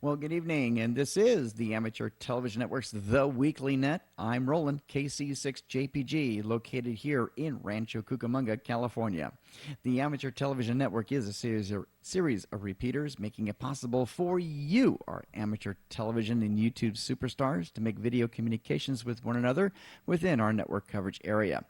Well, good evening, and this is the Amateur Television Network's The Weekly Net. I'm Roland, KC6JPG, located here in Rancho Cucamonga, California. The Amateur Television Network is a series of repeaters making it possible for you, our amateur television and YouTube superstars, to make video communications with one another within our network coverage area.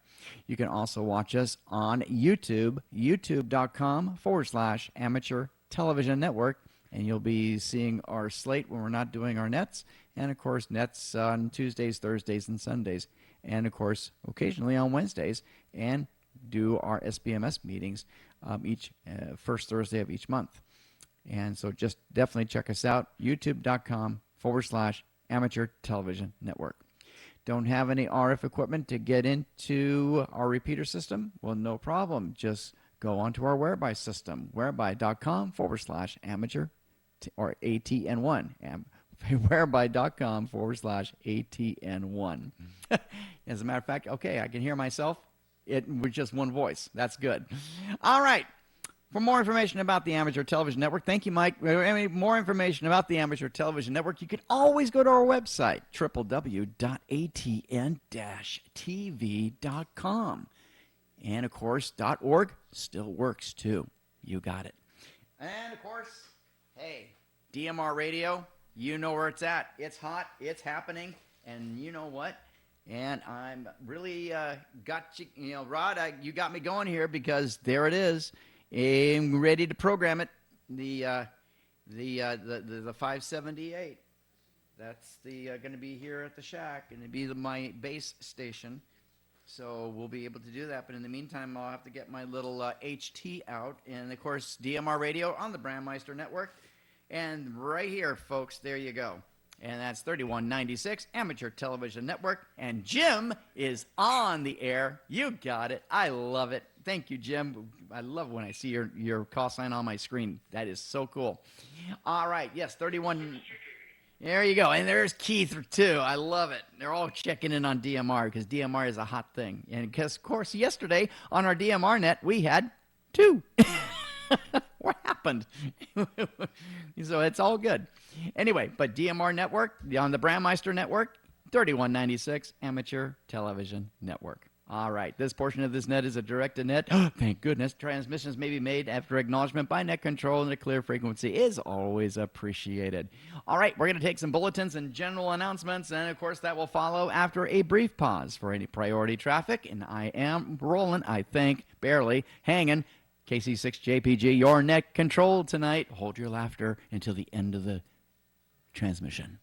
You can also watch us on YouTube, youtube.com/amateur television network. And you'll be seeing our slate when we're not doing our nets. And, of course, nets on Tuesdays, Thursdays, and Sundays. And, of course, occasionally on Wednesdays. And do our SBMS meetings each first Thursday of each month. And so just definitely check us out, youtube.com/amateur television network. Don't have any RF equipment to get into our repeater system? Well, no problem. Just go onto our Whereby system, whereby.com/amateur or ATN1, whereby.com/ATN1. As a matter of fact, okay, I can hear myself with just one voice. That's good. All right. For more information about the Amateur Television Network, thank you, Mike. Any more information about the Amateur Television Network, you can always go to our website, www.atn-tv.com. And, of course, .org still works, too. You got it. And, of course, hey, DMR Radio, you know where it's at. It's hot. It's happening. And you know what? And I'm really got you, Rod, you got me going here because there it is. I'm ready to program it. The 578. That's going to be here at the shack, and it'll be my base station. So we'll be able to do that. But in the meantime, I'll have to get my little HT out. And, of course, DMR Radio on the Brandmeister Network. And right here, folks, there you go. And that's 3196 Amateur Television Network. And Jim is on the air. You got it. I love it. Thank you, Jim. I love when I see your call sign on my screen. That is so cool. All right. Yes, 31. There you go. And there's Keith, too. I love it. They're all checking in on DMR because DMR is a hot thing. And, because, of course, yesterday on our DMR net, we had 2. What happened? So it's all good. Anyway, but DMR Network, on the Brandmeister Network, 3196 Amateur Television Network. All right, this portion of this net is a directed net. Thank goodness. Transmissions may be made after acknowledgement by net control, and a clear frequency is always appreciated. All right, we're going to take some bulletins and general announcements, and, of course, that will follow after a brief pause for any priority traffic. And I am rolling, I think, barely, hanging. KC6JPG, your net control tonight. Hold your laughter until the end of the transmission.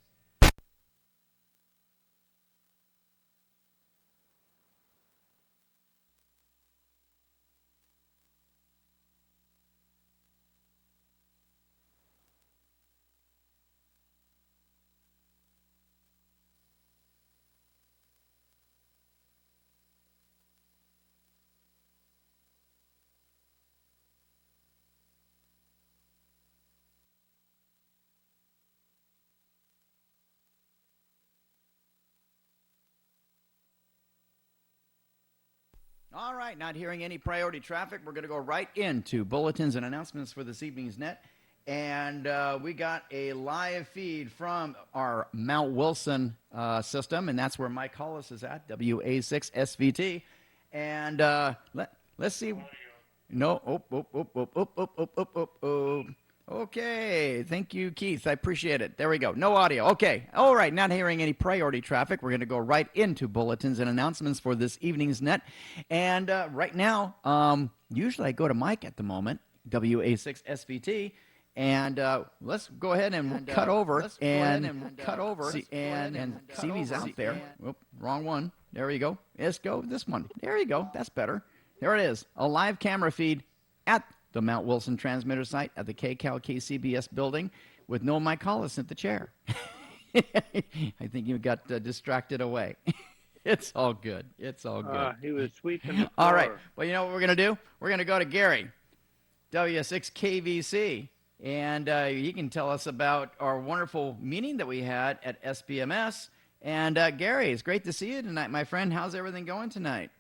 All right, not hearing any priority traffic, we're going to go right into bulletins and announcements for this evening's net. And we got a live feed from our Mount Wilson system, and that's where Mike Hollis is at, WA6SVT. And let's see. No, Okay, thank you, Keith. I appreciate it. There we go. No audio. Okay. All right, not hearing any priority traffic. We're going to go right into bulletins and announcements for this evening's net. And right now, usually I go to Mike at the moment, WA6SVT. And let's go ahead and cut over and see if he's out there. Oop, wrong one. There you go. Let's go this one. There you go. That's better. There it is. A live camera feed at the Mount Wilson transmitter site at the KCAL KCBS building with no Mike Hollis at the chair. I think you got distracted away. It's all good. It's all good. He was sweeping the floor. All right. Well, you know what we're going to do? We're going to go to Gary, W6KVC, and he can tell us about our wonderful meeting that we had at SBMS. And Gary, it's great to see you tonight, my friend. How's everything going tonight?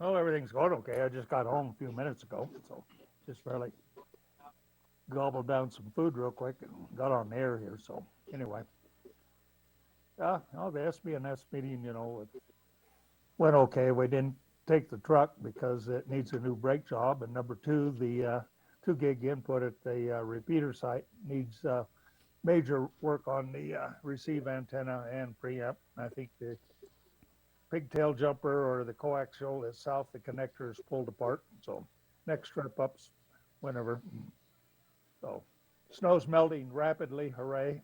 Oh, everything's going okay. I just got home a few minutes ago, so just barely. gobbled down some food real quick and got on the air here. So anyway, no, the SBNS meeting, it went okay. We didn't take the truck because it needs a new brake job, and number two, the 2 gig input at the repeater site needs major work on the receive antenna and preamp. I think the pigtail jumper or the coaxial is south. The connector is pulled apart. So next trip up's whenever. So snow's melting rapidly. Hooray!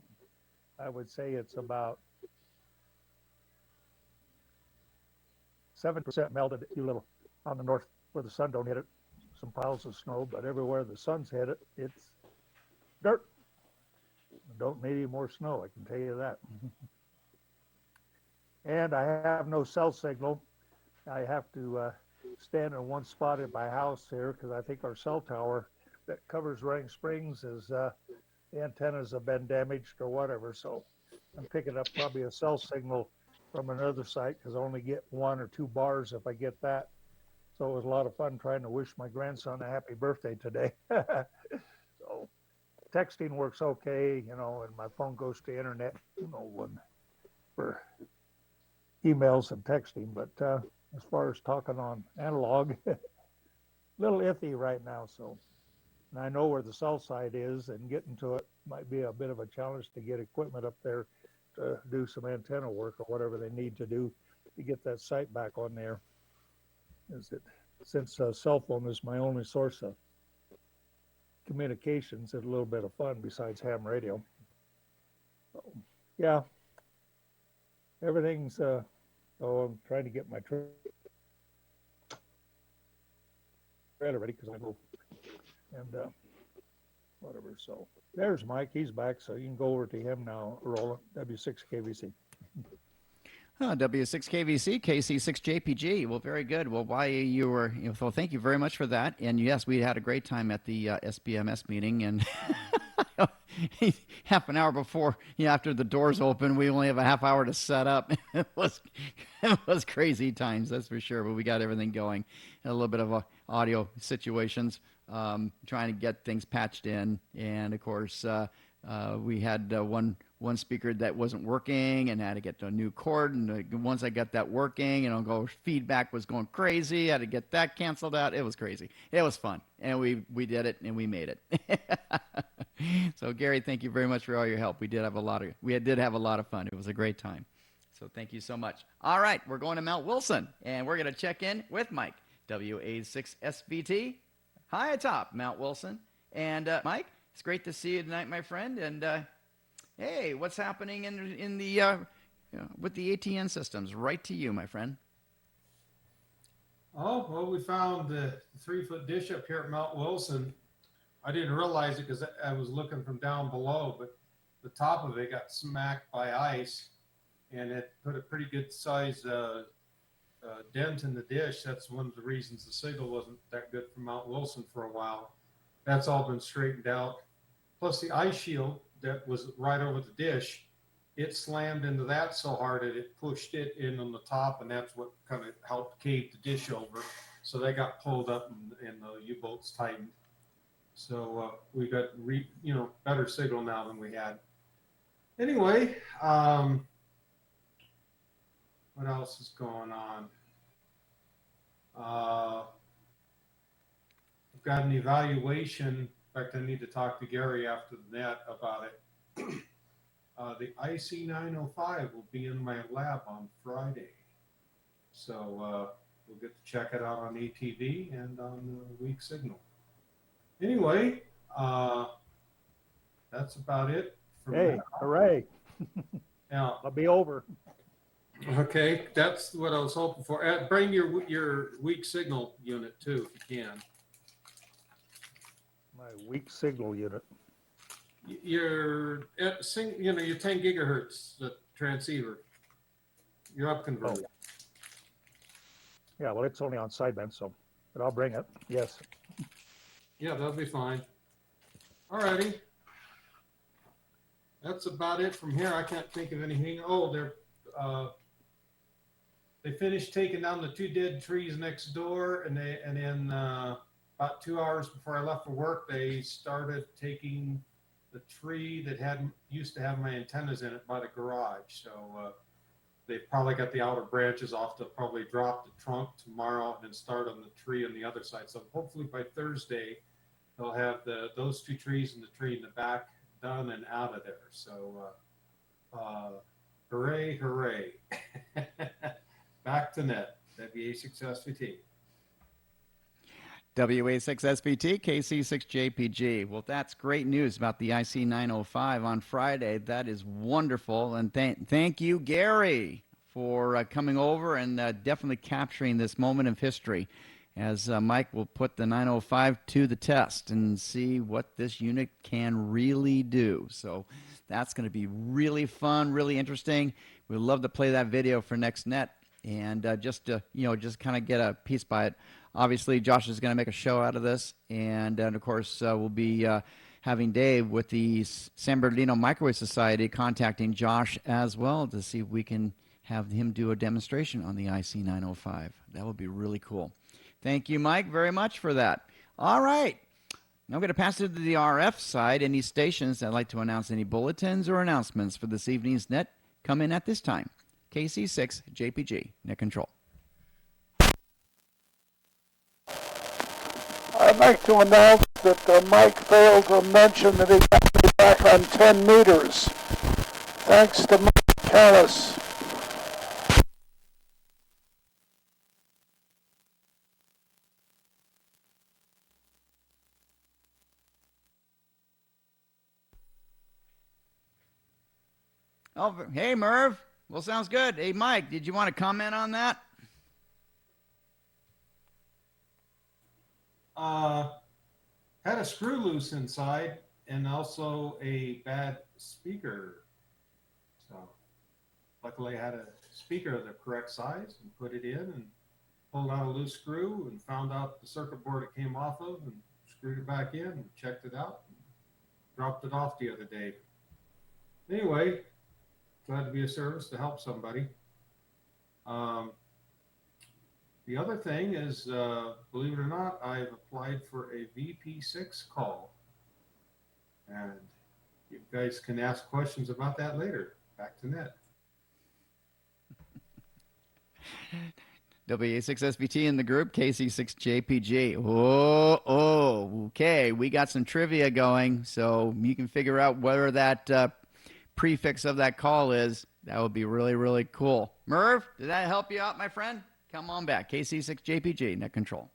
I would say it's about 7% melted. A few little on the north where the sun don't hit it. Some piles of snow, but everywhere the sun's hit it, it's dirt. Don't need any more snow. I can tell you that. And I have no cell signal. I have to stand in one spot at my house here because I think our cell tower that covers Running Springs is the antennas have been damaged or whatever. So I'm picking up probably a cell signal from another site because I only get 1 or 2 bars if I get that. So it was a lot of fun trying to wish my grandson a happy birthday today. So texting works okay, and my phone goes to internet, when for emails and texting. But as far as talking on analog, a little iffy right now. So, and I know where the cell site is, and getting to it might be a bit of a challenge to get equipment up there to do some antenna work or whatever they need to do to get that site back on there. Is it since cell phone is my only source of communications, it's a little bit of fun besides ham radio. So, yeah, everything's. Oh, I'm trying to get my trailer ready because I go and whatever. So there's Mike. He's back, so you can go over to him now. Roland, W6KVC. W6KVC, KC6JPG. Well, very good. Well, well, thank you very much for that. And yes, we had a great time at the SBMS meeting. And half an hour before, after the doors open, we only have a half hour to set up. It was crazy times, that's for sure. But we got everything going. A little bit of audio situations, trying to get things patched in. And of course, we had one speaker that wasn't working and had to get a new cord. And once I got that working, feedback was going crazy. I had to get that canceled out. It was crazy. It was fun, and we did it, and we made it. So Gary, thank you very much for all your help. We did have a lot of fun. It was a great time. So thank you so much. All right, we're going to Mount Wilson, and we're going to check in with Mike, WA6SVT, high atop Mount Wilson. And Mike, it's great to see you tonight, my friend. And hey, what's happening in the with the ATN systems? Right to you, my friend. Oh, well, we found the 3-foot dish up here at Mount Wilson. I didn't realize it because I was looking from down below, but the top of it got smacked by ice, and it put a pretty good size dent in the dish. That's one of the reasons the signal wasn't that good from Mount Wilson for a while. That's all been straightened out. Plus the ice shield that was right over the dish, it slammed into that so hard that it pushed it in on the top, and that's what kind of helped cave the dish over. So they got pulled up, and the U-bolts tightened. So we got better signal now than we had. Anyway, what else is going on? I've got an evaluation. In fact, I need to talk to Gary after the net about it. The IC905 will be in my lab on Friday. So we'll get to check it out on ATV and on the weak signal. Anyway, that's about it. Hey, now. Hooray. Now, I'll be over. Okay, that's what I was hoping for. Bring your weak signal unit too, if you can. My weak signal unit. Your your 10 gigahertz transceiver. Your up converter. Oh. Yeah, well, it's only on sideband, but I'll bring it. Yes. Yeah, that'll be fine. All righty. That's about it from here. I can't think of anything. Oh, they finished taking down the 2 dead trees next door, and then about 2 hours before I left for work, they started taking the tree that used to have my antennas in it by the garage. So they've probably got the outer branches off. They'll probably drop the trunk tomorrow and then start on the tree on the other side. So hopefully by Thursday, they'll have those 2 trees and the tree in the back done and out of there. So hooray, hooray. Back to net, WA6SVT. WA6SVT, KC6JPG. Well, that's great news about the IC 905 on Friday. That is wonderful. And thank you, Gary, for coming over and definitely capturing this moment of history as Mike will put the 905 to the test and see what this unit can really do. So that's going to be really fun, really interesting. We'd love to play that video for NextNet and just to, just kind of get a piece by it. Obviously, Josh is going to make a show out of this, and of course, we'll be having Dave with the San Bernardino Microwave Society contacting Josh as well to see if we can have him do a demonstration on the IC 905. That would be really cool. Thank you, Mike, very much for that. All right. Now I'm going to pass it to the RF side. Any stations that like to announce any bulletins or announcements for this evening's net come in at this time. KC6 JPG, net control. I'd like to announce that Mike failed to mention that he got me back on 10 meters. Thanks to Mike Callis. Oh, hey, Merv. Well, sounds good. Hey, Mike, did you want to comment on that? Had a screw loose inside and also a bad speaker. So luckily I had a speaker of the correct size and put it in and pulled out a loose screw and found out the circuit board it came off of and screwed it back in and checked it out and dropped it off the other day. Anyway, glad to be of service to help somebody. The other thing is, believe it or not, I've applied for a VP6 call. And you guys can ask questions about that later. Back to net. WA6SVT in the group, KC6JPG. Okay. We got some trivia going, so you can figure out whether that prefix of that call is. That would be really, really cool. Merv, did that help you out, my friend? Come on back. KC6JPG, net control.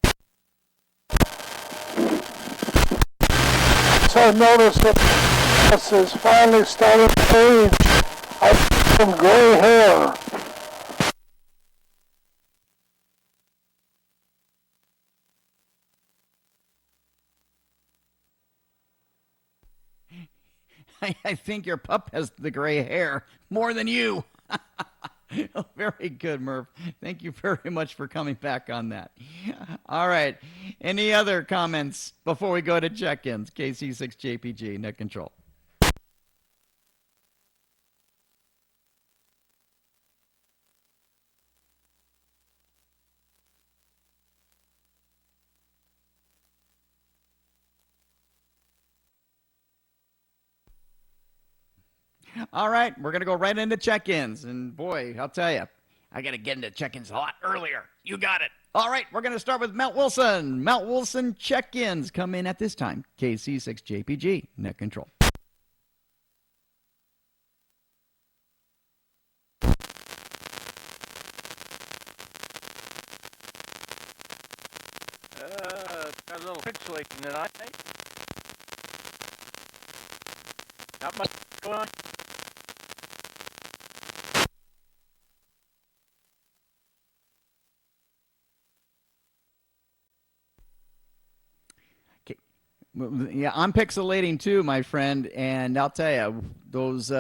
So I noticed that this is finally starting to age. I have some gray hair. I think your pup has the gray hair more than you. Oh, very good, Merv. Thank you very much for coming back on that. All right. Any other comments before we go to check-ins? KC6JPG, net control. All right, we're going to go right into check-ins. And boy, I'll tell you, I got to get into check-ins a lot earlier. You got it. All right, we're going to start with Mount Wilson. Mount Wilson check-ins come in at this time. KC6JPG, net control. Got a little pixelating tonight. Not much going on. Yeah, I'm pixelating too, my friend, and I'll tell you, those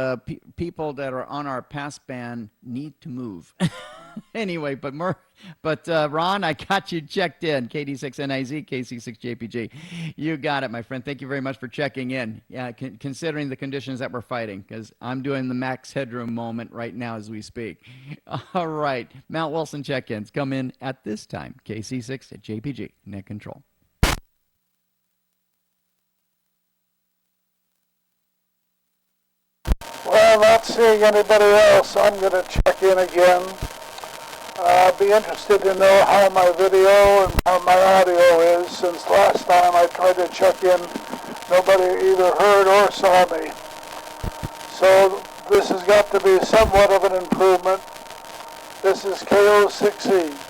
people that are on our passband need to move. Anyway, but Ron, I got you checked in. KD6NIZ, KC6JPG. You got it, my friend. Thank you very much for checking in. Yeah, considering the conditions that we're fighting, because I'm doing the max headroom moment right now as we speak. All right, Mount Wilson check-ins come in at this time. KC6 at JPG, net control. Well, not seeing anybody else, I'm going to check in again. I'll be interested to know how my video and how my audio is, since last time I tried to check in, nobody either heard or saw me. So this has got to be somewhat of an improvement. This is KO6E.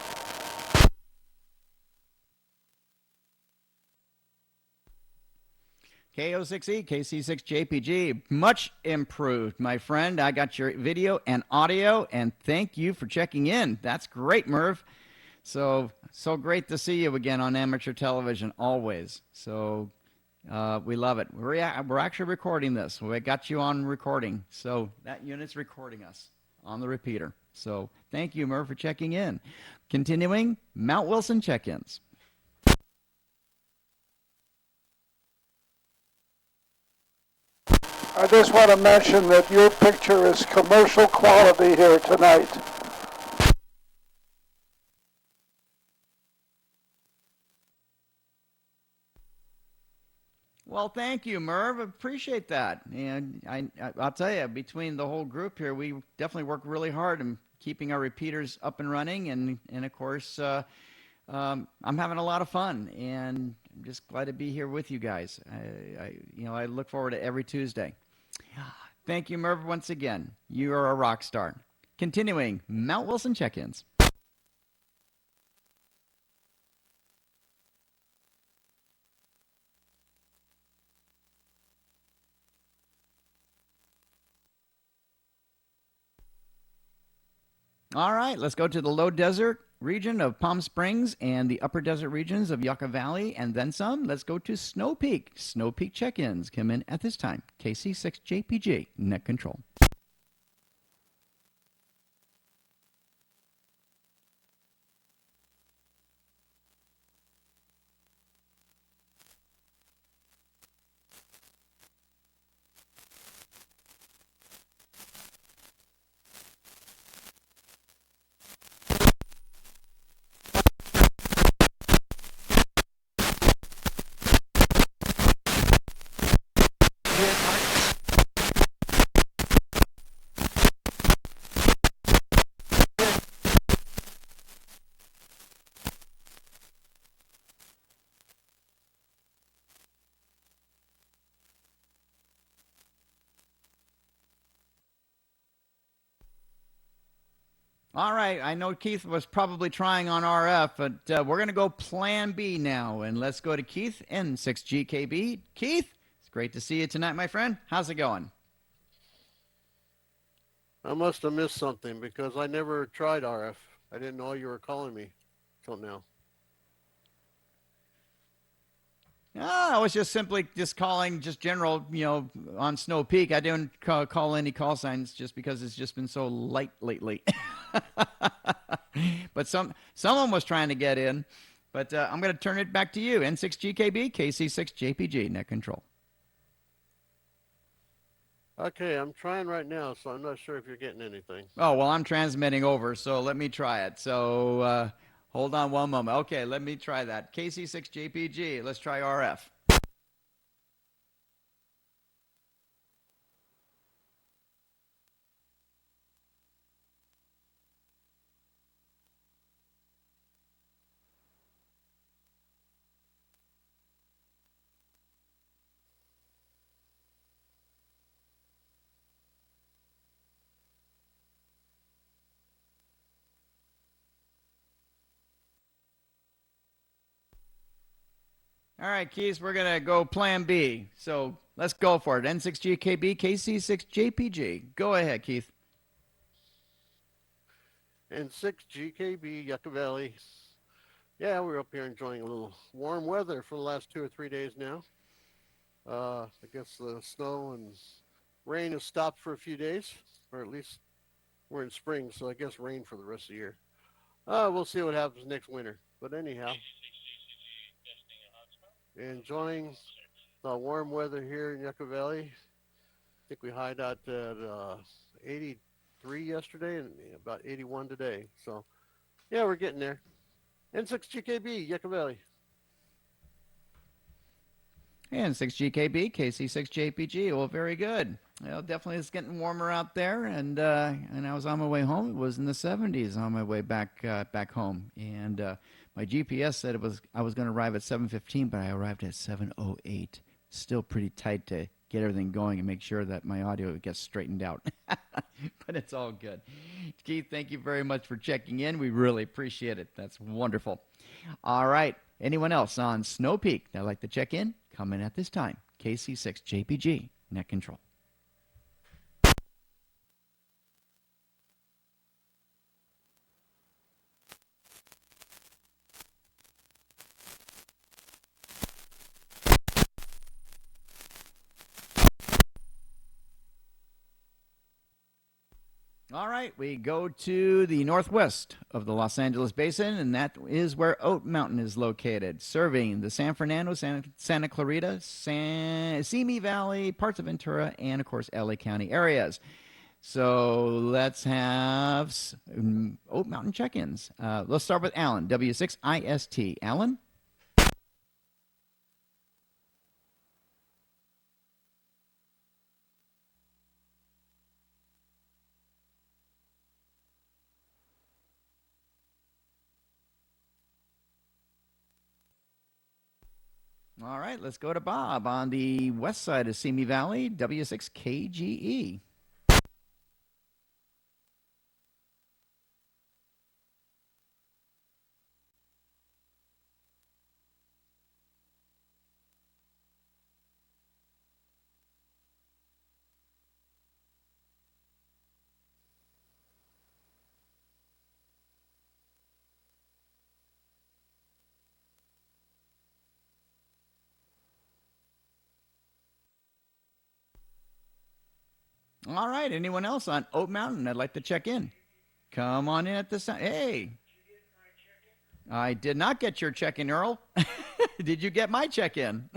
KO6E, KC6JPG, much improved, my friend. I got your video and audio, and thank you for checking in. That's great, Merv. So great to see you again on amateur television, always. So we love it. We're actually recording this. We got you on recording, so that unit's recording us on the repeater. So thank you, Merv, for checking in. Continuing, Mount Wilson check-ins. I just want to mention that your picture is commercial quality here tonight. Well, thank you, Merv. Appreciate that. And I'll tell you, between the whole group here, we definitely work really hard in keeping our repeaters up and running. And of course, I'm having a lot of fun, and I'm just glad to be here with you guys. I look forward to every Tuesday. Thank you, Merv, once again. You are a rock star. Continuing, Mount Wilson check-ins. All right, let's go to the low desert region of Palm Springs and the upper desert regions of Yucca Valley and then some. Let's go to Snow Peak. Snow Peak check-ins come in at this time. KC6JPG, net control. All right, I know Keith was probably trying on RF, but we're going to go Plan B now, and let's go to Keith, N6GKB. Keith, it's great to see you tonight, my friend. How's it going? I must have missed something because I never tried RF. I didn't know you were calling me till now. I was just simply calling just general, on Snow Peak. I didn't call any call signs just because it's just been so light lately. But someone was trying to get in. But I'm going to turn it back to you. N6GKB, KC6JPG, net control. Okay, I'm trying right now, so I'm not sure if you're getting anything. Oh, well, I'm transmitting over, so let me try it. So hold on one moment. Okay, let me try that. KC6JPG, let's try RF. All right, Keith, we're going to go Plan B. So let's go for it. N6GKB, KC6JPG. Go ahead, Keith. And 6 GKB, Yucca Valley. Yeah, we're up here enjoying a little warm weather for the last 2 or 3 days now. I guess the snow and rain has stopped for a few days, or at least we're in spring, so I guess rain for the rest of the year. We'll see what happens next winter. But anyhow, enjoying the warm weather here in Yucca Valley. I think we hiked out at 83 yesterday and about 81 today. So, yeah, we're getting there. N6GKB, Yucca Valley. And 6GKB, KC6JPG. Well, very good. Well, definitely it's getting warmer out there, and I was on my way home. It was in the 70s on my way back home, and my GPS said I was going to arrive at 7:15, but I arrived at 7:08. Still pretty tight to get everything going and make sure that my audio gets straightened out. But it's all good. Keith, thank you very much for checking in. We really appreciate it. That's wonderful. All right. Anyone else on Snow Peak that'd like to check in? Come in at this time. KC6JPG, Net Control. All right, we go to the northwest of the Los Angeles Basin, and that is where Oat Mountain is located, serving the San Fernando, Santa Clarita, Simi Valley, parts of Ventura, and, of course, LA County areas. So let's have Oat Mountain check-ins. Let's start with Alan, W6IST. Alan? All right, let's go to Bob on the west side of Simi Valley, W6KGE. All right, anyone else on Oat Mountain? I'd like to check in. Come on in at this time. Hey. I did not get your check-in, Earl. Did you get my check-in?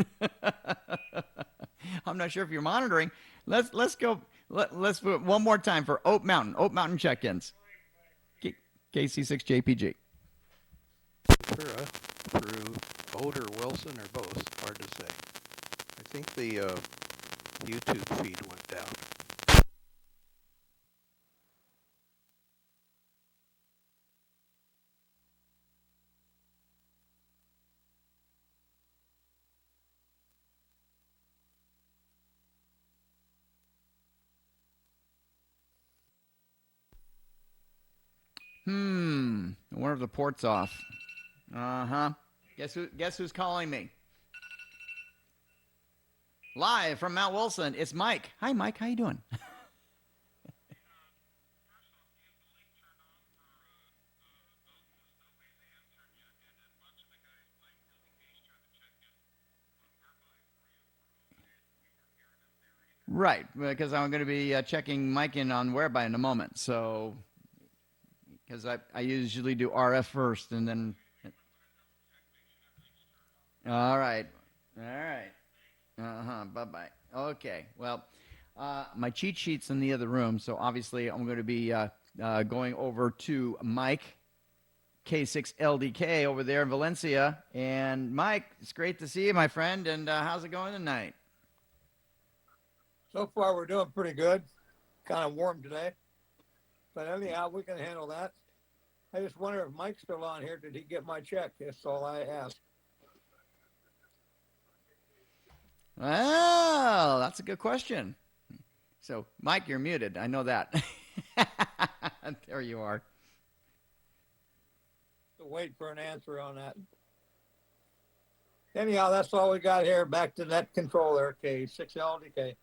I'm not sure if you're monitoring. Let's go. Let's do it one more time for Oat Mountain check-ins. KC6JPG. Ventura through Oat or Wilson or both. Hard to say. I think the YouTube feed went down. I wonder if the port's off. Uh-huh. Guess who's calling me? Live from Mount Wilson, it's Mike. Hi, Mike. How you doing? Right, because I'm going to be checking Mike in on Whereby in a moment. So, because I usually do RF first and then. All right. Bye-bye. Okay. Well, my cheat sheet's in the other room, so obviously I'm going to be going over to Mike, K6LDK, over there in Valencia. And Mike, it's great to see you, my friend. And how's it going tonight? So far, we're doing pretty good. Kind of warm today. But anyhow, we can handle that. I just wonder if Mike's still on here. Did he get my check? That's all I asked. Well, that's a good question. So, Mike, you're muted. I know that. There you are. So wait for an answer on that. Anyhow, that's all we got here. Back to net controller, K6LDK.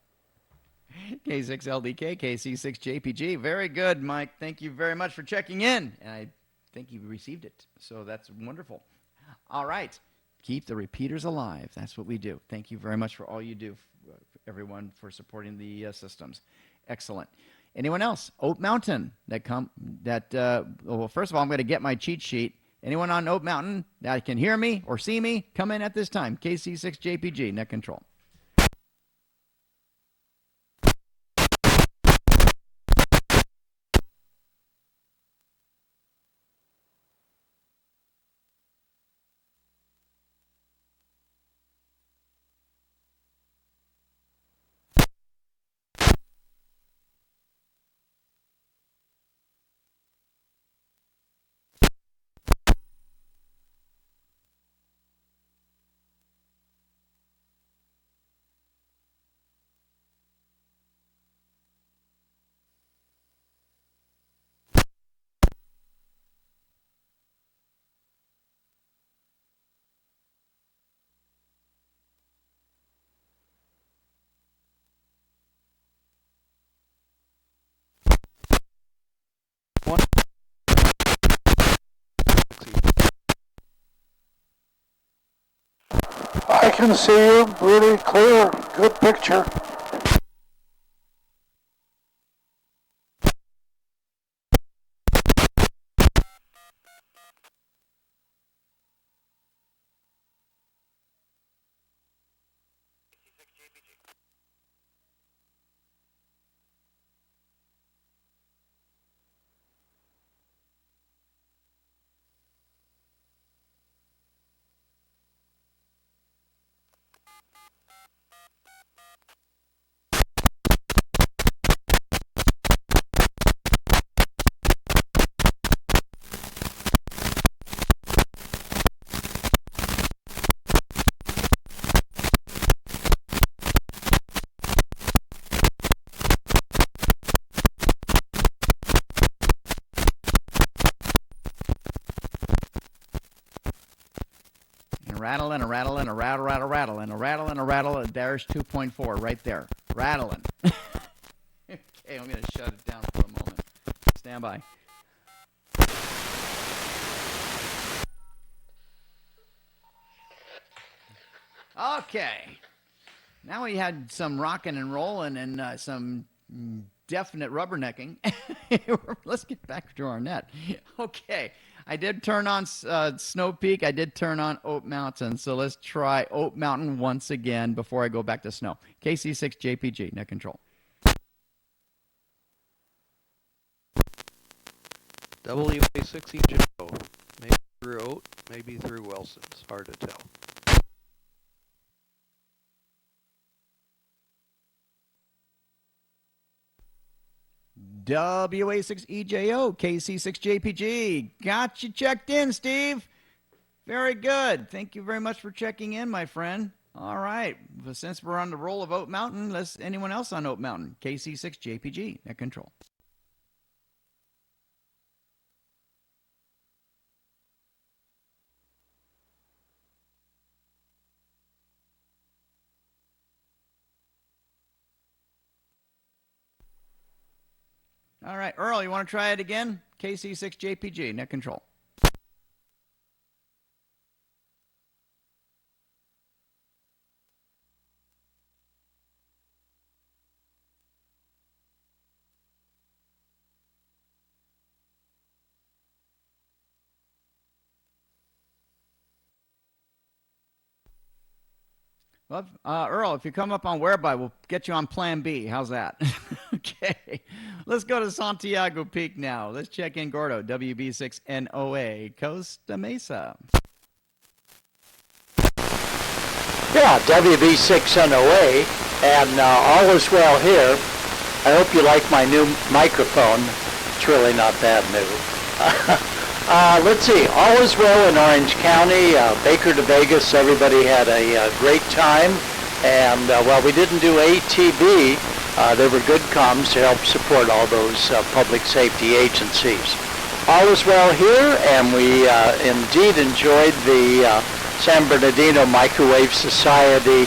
K6LDK, KC6JPG. Very good, Mike. Thank you very much for checking in. And I think you received it. So that's wonderful. All right. Keep the repeaters alive. That's what we do. Thank you very much for all you do, everyone, for supporting the systems. Excellent. Anyone else? Oat Mountain. Well, first of all, I'm going to get my cheat sheet. Anyone on Oat Mountain that can hear me or see me, come in at this time. KC6JPG, Net Control. I can see you really clear. Good picture. And a rattle and a rattle and a rattle, rattle, rattle, and a rattle and a rattle. And there's 2.4 right there. Rattling. Okay, I'm going to shut it down for a moment. Stand by. Okay. Now we had some rocking and rolling and some definite rubbernecking. Let's get back to our net. Okay. I did turn on Snow Peak. I did turn on Oat Mountain. So let's try Oat Mountain once again before I go back to snow. KC6JPG, net control. WA6EJO. Maybe through Oat, maybe through Wilson's. Hard to tell. WA6EJO, KC6JPG. Got you checked in, Steve. Very good. Thank you very much for checking in, my friend. All right. Well, since we're on the roll of Oat Mountain, let's anyone else on Oat Mountain? KC6JPG, net control. All right, Earl, you want to try it again? KC6JPG, net control. Well, Earl, if you come up on Whereby, we'll get you on Plan B. How's that? Okay. Let's go to Santiago Peak now. Let's check in Gordo, WB6NOA, Costa Mesa. Yeah, WB6NOA, and all is well here. I hope you like my new microphone. It's really not that new. Let's see, all is well in Orange County. Baker to Vegas, everybody had a great time. And while we didn't do ATB, there were good comms to help support all those public safety agencies. All is well here, and we indeed enjoyed the San Bernardino Microwave Society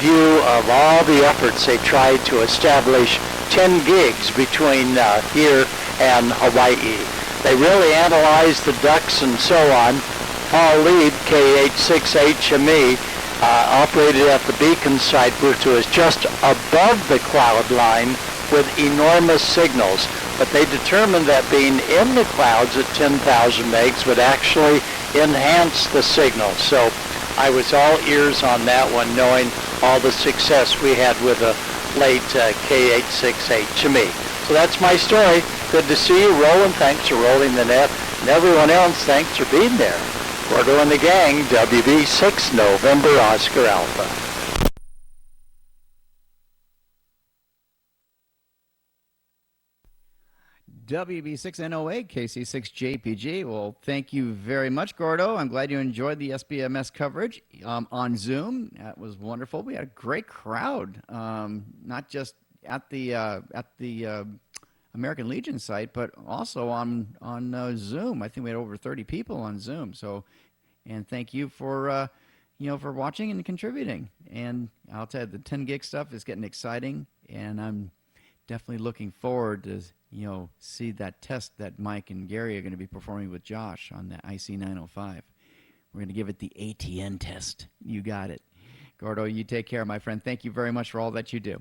view of all the efforts they tried to establish 10 gigs between here and Hawaii. They really analyzed the ducts and so on. Paul Lead, KH6HME, operated at the beacon site, which was just above the cloud line with enormous signals. But they determined that being in the clouds at 10,000 megs would actually enhance the signal. So I was all ears on that one, knowing all the success we had with the late KH6HME. So that's my story. Good to see you, Roland. Thanks for rolling the net. And everyone else, thanks for being there. Gordo and the gang, WB6 November Oscar Alpha. WB6NOA, KC6JPG. Well, thank you very much, Gordo. I'm glad you enjoyed the SBMS coverage on Zoom. That was wonderful. We had a great crowd, not just at the American Legion site, but also on Zoom. I think we had over 30 people on Zoom. So, and thank you for for watching and contributing. And I'll tell you, the 10 gig stuff is getting exciting, and I'm definitely looking forward to see that test that Mike and Gary are going to be performing with Josh on the IC905. We're going to give it the ATN test. You got it. Gordo, you take care, my friend. Thank you very much for all that you do.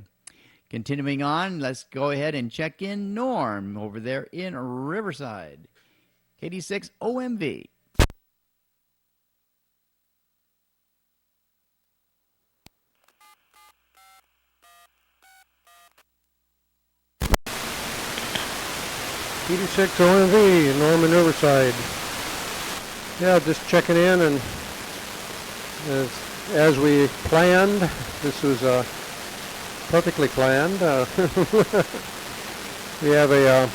Continuing on, let's go ahead and check in Norm over there in Riverside. KD6 OMV. KD6 OMV, Norman Riverside. Yeah, just checking in, and as we planned, this was perfectly planned. We have a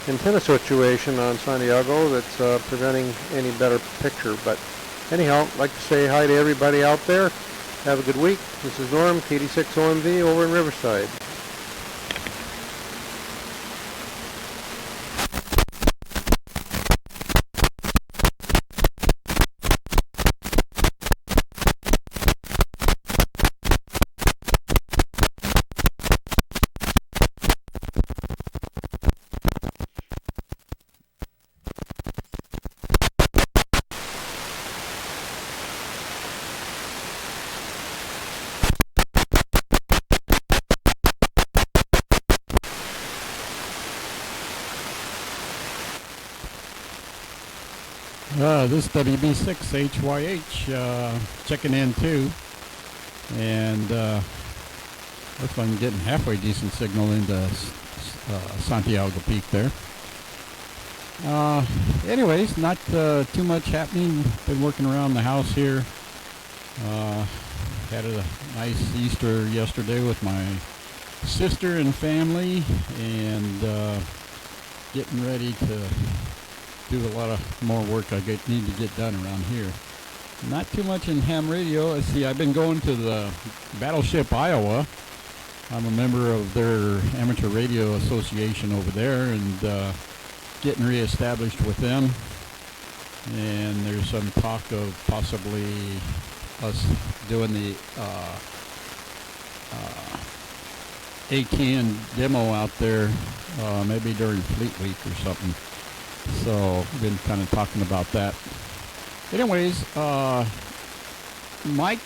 antenna situation on Santiago that's preventing any better picture. But anyhow, I'd like to say hi to everybody out there. Have a good week. This is Norm, KD6 OMV over in Riverside. This is WB6HYH checking in too, and looks like I'm getting halfway decent signal into Santiago Peak there. Anyways, not too much happening. Been working around the house here. Had a nice Easter yesterday with my sister and family, and getting ready to do a lot of more work I need to get done around here. Not too much in ham radio. Let's see, I've been going to the Battleship, Iowa. I'm a member of their amateur radio association over there, and getting reestablished with them. And there's some talk of possibly us doing the ATN demo out there, maybe during Fleet Week or something. So we've been kind of talking about that. Anyways, Mike,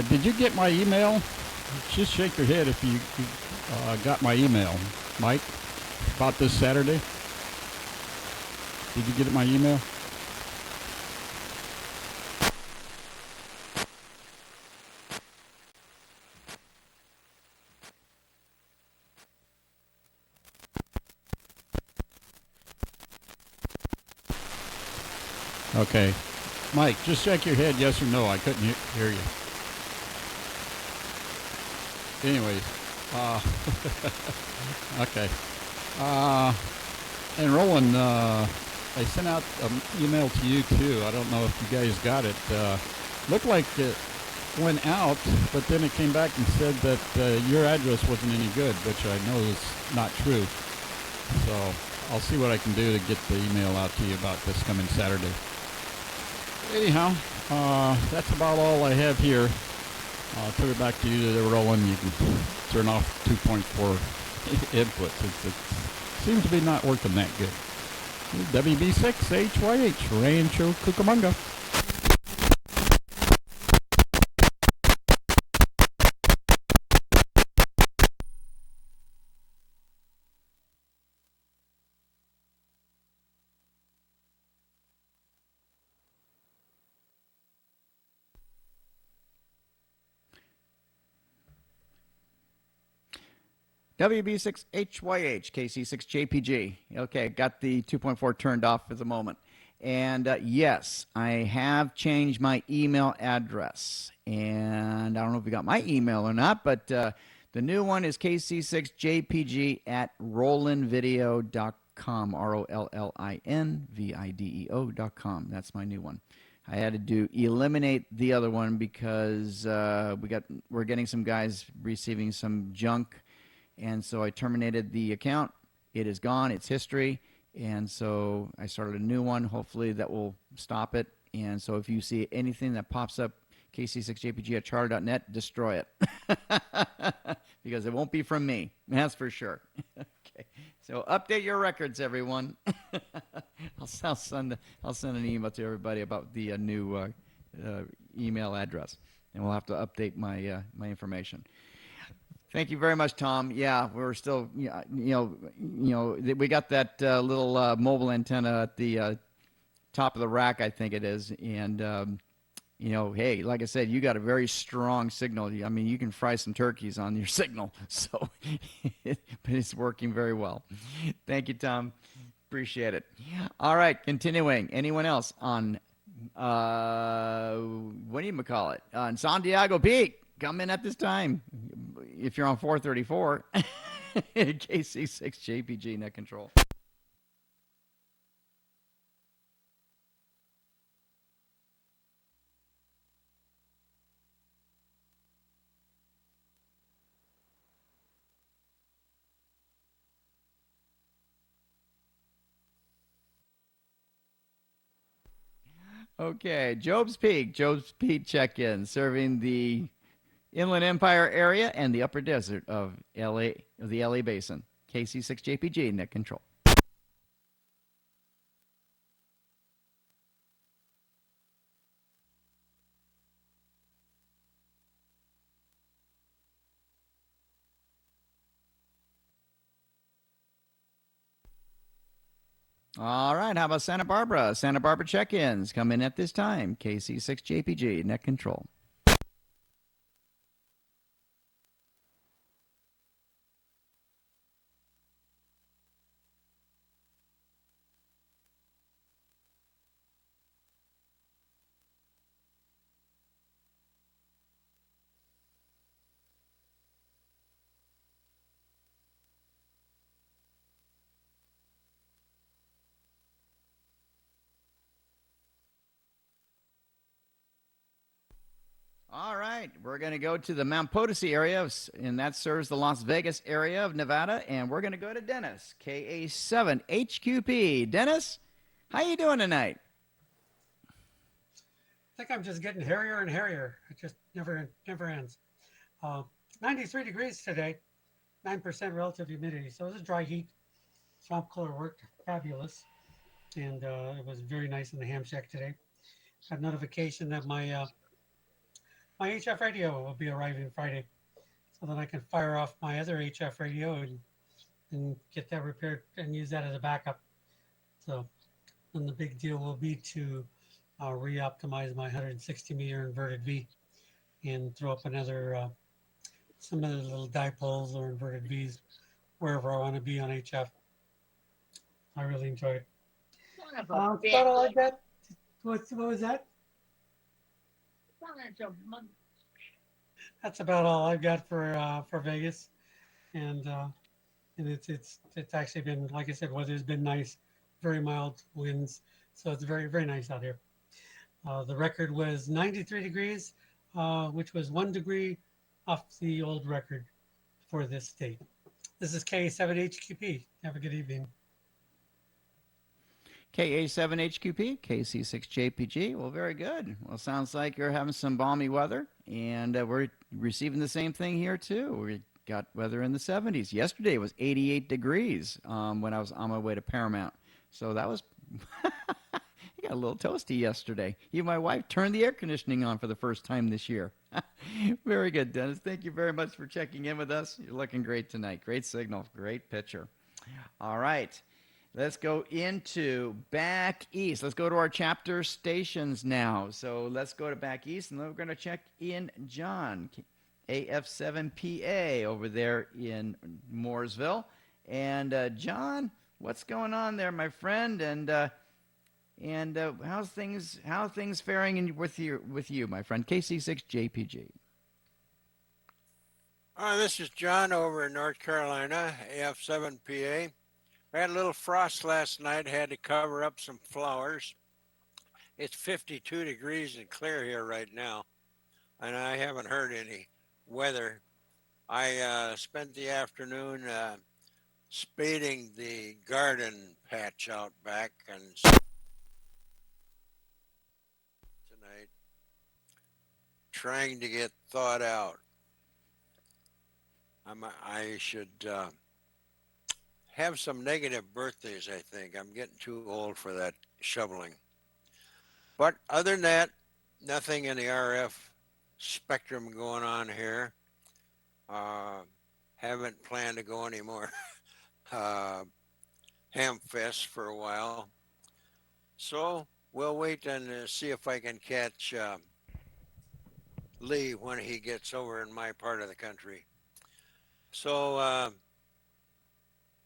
did you get my email? Just shake your head if you got my email, Mike, about this Saturday. Did you get my email? Okay. Mike, just shake your head, yes or no. I couldn't hear you. Anyways, okay. And Roland, I sent out an email to you too. I don't know if you guys got it. Looked like it went out, but then it came back and said that your address wasn't any good, which I know is not true. So I'll see what I can do to get the email out to you about this coming Saturday. Anyhow, that's about all I have here. I'll turn it back to you, Roland. You can turn off 2.4 inputs. It seems to be not working that good. WB6HYH, Rancho Cucamonga. WB6HYH, KC6JPG. Okay, got the 2.4 turned off for the moment. And yes, I have changed my email address. And I don't know if you got my email or not, but the new one is KC6JPG at rollinvideo.com, ROLLINVIDEO.com. That's my new one. I had to eliminate the other one because we're getting some guys receiving some junk. And so I terminated the account. It is gone. It's history. And so I started a new one. Hopefully that will stop it. And so if you see anything that pops up, KC6JPG at charter.net, destroy it. Because it won't be from me. That's for sure. Okay. So update your records, everyone. I'll send an email to everybody about the new email address, and we'll have to update my my information. Thank you very much, Tom. Yeah, we're still, we got that little mobile antenna at the top of the rack, I think it is, and hey, like I said, you got a very strong signal. I mean, you can fry some turkeys on your signal, so but it's working very well. Thank you, Tom. Appreciate it. All right, continuing. Anyone else on what do you call it? On Santiago Peak. Come in at this time if you're on 434 KC6 JPG net control. Okay, Job's Peak check-in, serving the Inland Empire area and the upper desert of the LA Basin. KC6 JPG net control. All right, how about Santa Barbara? Santa Barbara check-ins come in at this time. KC6 JPG net control. All right, we're going to go to the Mount Potosi area, and that serves the Las Vegas area of Nevada, and we're going to go to Dennis, KA7HQP. Dennis, how you doing tonight? I think I'm just getting hairier and hairier. It just never ends. 93 degrees today, 9% relative humidity. So it was a dry heat. Swamp cooler worked fabulous, and it was very nice in the ham shack today. Got notification that my HF radio will be arriving Friday, so then I can fire off my other HF radio and get that repaired and use that as a backup. So then the big deal will be to re-optimize my 160 meter inverted V and throw up another some other little dipoles or inverted Vs wherever I want to be on HF. I really enjoyed it. About all I got. What was that? That's about all I've got for Vegas, and it's actually been, like I said, weather's been nice, very mild winds, so it's very very nice out here. The record was 93 degrees, which was 1 degree off the old record for this state. This is K7HQP. Have a good evening. KA7HQP, KC6JPG. Well, very good. Well, sounds like you're having some balmy weather, and we're receiving the same thing here, too. We got weather in the 70s. Yesterday was 88 degrees when I was on my way to Paramount. So that was, I got a little toasty yesterday. Even my wife turned the air conditioning on for the first time this year. Very good, Dennis. Thank you very much for checking in with us. You're looking great tonight. Great signal. Great picture. All right. Let's go into back east. Let's go to our chapter stations now. So let's go to back east, and then we're going to check in John, AF7PA over there in Mooresville. And John, what's going on there, my friend? And how things faring with you, my friend? KC6JPG. This is John over in North Carolina, AF7PA. I had a little frost last night, had to cover up some flowers. It's 52 degrees and clear here right now, and I haven't heard any weather. I spent the afternoon spading the garden patch out back, and tonight trying to get thawed out. I should have some negative birthdays, I think. I'm getting too old for that shoveling. But other than that, nothing in the RF spectrum going on here. Uh, haven't planned to go anymore uh, ham fest for a while. So we'll wait and see if I can catch Lee when he gets over in my part of the country. So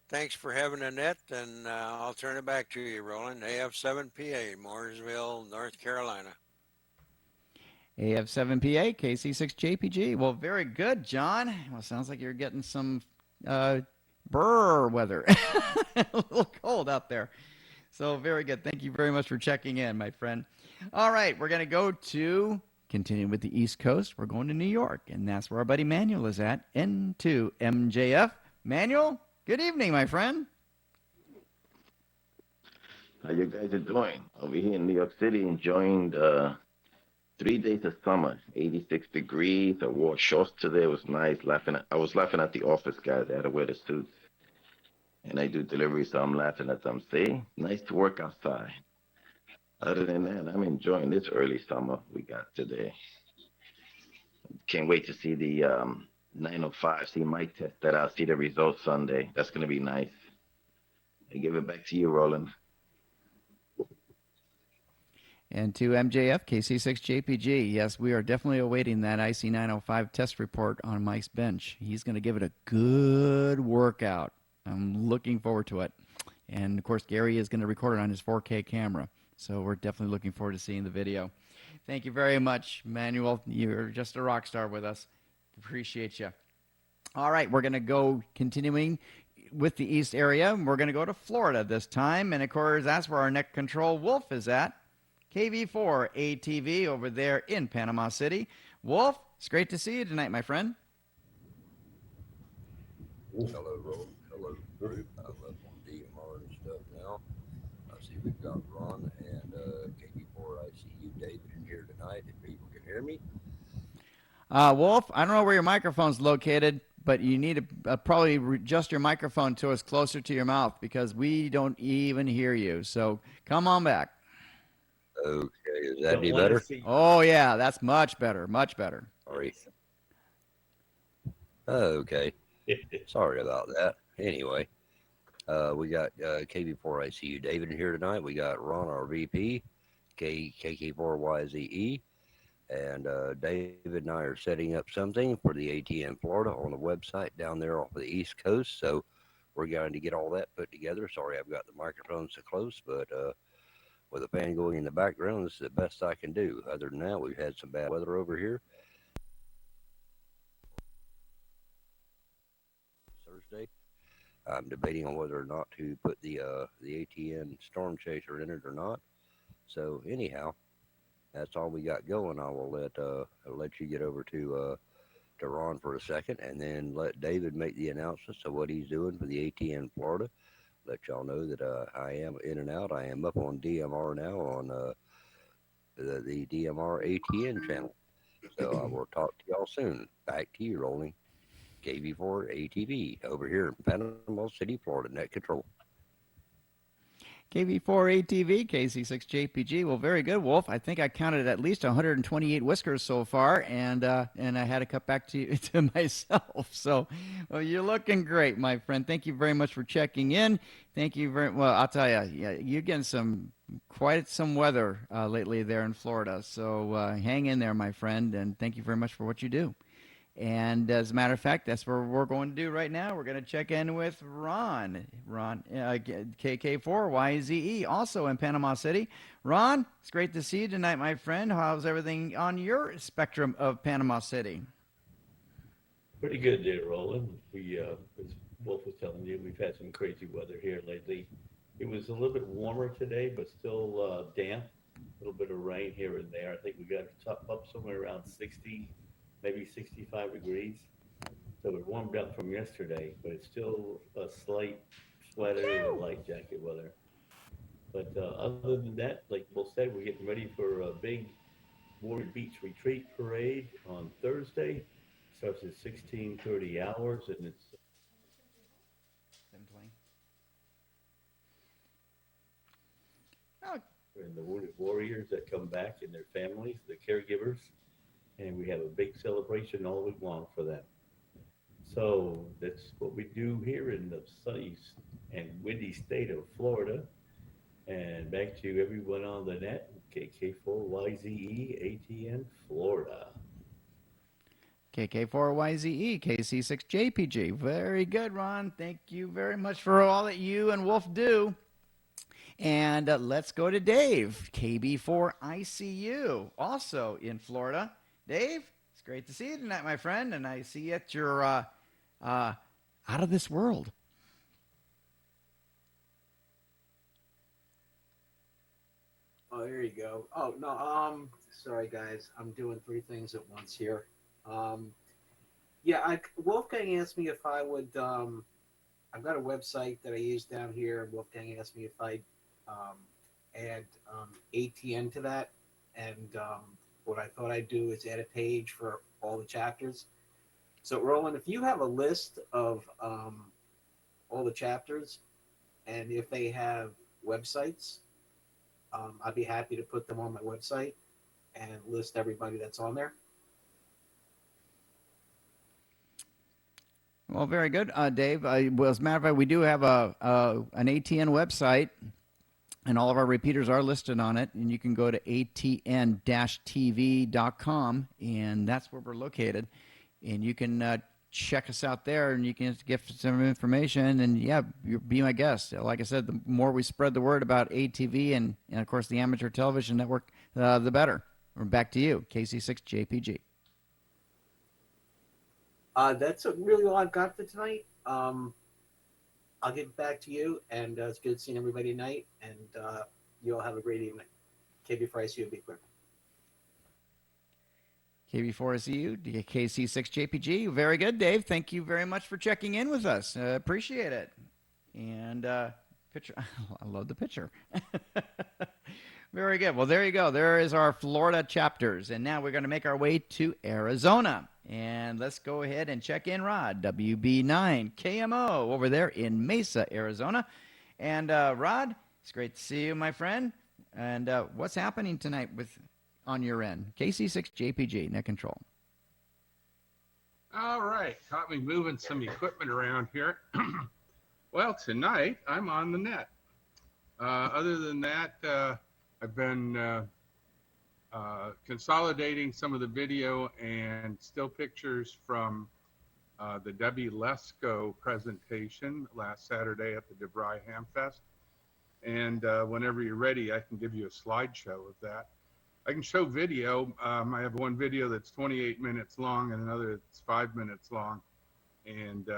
thanks for having a net, and I'll turn it back to you, Roland. AF7PA, Mooresville, North Carolina. AF7PA, KC6JPG. Well, very good, John. Well, sounds like you're getting some brr weather. A little cold out there. So very good. Thank you very much for checking in, my friend. All right, we're going to go to, continuing with the East Coast, we're going to New York, and that's where our buddy Manuel is at, N2MJF. Manuel, good evening, my friend. How you guys are doing? Over here in New York City, enjoying the 3 days of summer, 86 degrees. I wore shorts today. It was nice. I was laughing at the office guys. They had to wear the suits. And I do delivery, so I'm laughing at them. See, nice to work outside. Other than that, I'm enjoying this early summer we got today. Can't wait to see the 905, see Mike test that out, see the results Sunday. That's going to be nice. I give it back to you, Roland. And to MJF, KC6JPG. Yes, we are definitely awaiting that IC905 test report on Mike's bench. He's going to give it a good workout. I'm looking forward to it. And, of course, Gary is going to record it on his 4K camera. So we're definitely looking forward to seeing the video. Thank you very much, Manuel. You're just a rock star with us. Appreciate you. All right, we're going to go continuing with the East area. We're going to go to Florida this time. And, of course, that's where our neck control Wolf is at. KV4 ATV over there in Panama City. Wolf, it's great to see you tonight, my friend. Hello, Roland. Hello, group. I'm up on DMR and stuff now. I see we've got Ron and KV4 ICU David in here tonight. If people can hear me. Wolf, I don't know where your microphone's located, but you need to probably adjust your microphone to us closer to your mouth because we don't even hear you. So come on back. Okay, is that any better? Oh, yeah, that's much better, much better. Sorry. Okay. Sorry about that. Anyway, we got KV4 ICU David in here tonight. We got Ron, our VP, KK4YZE, and David and I are setting up something for the ATN Florida on the website down there off the East Coast. So we're going to get all that put together. Sorry, I've got the microphone so close, but with a fan going in the background, this is the best I can do. Other than that, we've had some bad weather over here. Thursday, I'm debating on whether or not to put the ATN Storm Chaser in it or not. So anyhow, that's all we got going. I will let you get over to Ron for a second, and then let David make the announcements of what he's doing for the ATN Florida. Let y'all know that I am in and out. I am up on DMR now on the DMR ATN channel. So I will talk to y'all soon. Back to you, Rolling. KV4 ATV over here in Panama City, Florida, net control. KV4 ATV, KC6JPG. Well, very good, Wolf. I think I counted at least 128 whiskers so far, and I had to cut back to myself. So, well, you're looking great, my friend. Thank you very much for checking in. Thank you very well. I'll tell you, you're getting quite some weather lately there in Florida. So hang in there, my friend, and thank you very much for what you do. And as a matter of fact, that's what we're going to do right now. We're going to check in with Ron, KK4YZE, also in Panama City. Ron, it's great to see you tonight, my friend. How's everything on your spectrum of Panama City? Pretty good there, Roland. As Wolf was telling you, we've had some crazy weather here lately. It was a little bit warmer today, but still damp. A little bit of rain here and there. I think we got up somewhere around 60, maybe 65 degrees. So it warmed up from yesterday, but it's still a slight sweater and light jacket weather. But other than that, like we'll say, we're getting ready for a big Warrior Beach Retreat Parade on Thursday. Starts at 16:30 hours, and it's and the wounded warriors that come back and their families, the caregivers, and we have a big celebration all week long for them. So that's what we do here in the sunny and windy state of Florida. And back to everyone on the net, KK4YZE, ATN, Florida. KK4YZE, KC6JPG. Very good, Ron. Thank you very much for all that you and Wolf do. And let's go to Dave, KB4ICU, also in Florida. Dave, it's great to see you tonight, my friend. And I see that you're out of this world. Oh, there you go. Oh, no, sorry guys. I'm doing three things at once here. Yeah, Wolfgang asked me if I would, I've got a website that I use down here, and Wolfgang asked me if I'd add ATN to that. And what I thought I'd do is add a page for all the chapters. So, Roland, if you have a list of all the chapters, and if they have websites, I'd be happy to put them on my website and list everybody that's on there. Well, very good, Dave. Well, as a matter of fact, we do have an ATN website, and all of our repeaters are listed on it. And you can go to atn-tv.com, and that's where we're located. And you can check us out there, and you can get some information. And yeah, be my guest. Like I said, the more we spread the word about ATV and of course the Amateur Television Network, the better. We're back to you, KC6JPG. That's really all I've got for tonight. I'll get back to you, and it's good seeing everybody tonight, and you all have a great evening. KB4ICU, be quick. KB4SU, KC6JPG. Very good, Dave. Thank you very much for checking in with us. Appreciate it. And picture, I love the picture. Very good. Well, there you go. There is our Florida chapters. And now we're going to make our way to Arizona. And let's go ahead and check in Rod, WB9 KMO over there in Mesa, Arizona. And Rod, it's great to see you, my friend. And what's happening tonight on your end? KC6JPG, net control. All right. Caught me moving some equipment around here. Well, tonight I'm on the net. Other than that, I've been consolidating some of the video and still pictures from the Debbie Lesko presentation last Saturday at the DeVry Hamfest. And whenever you're ready, I can give you a slideshow of that. I can show video. I have one video that's 28 minutes long and another that's 5 minutes long. And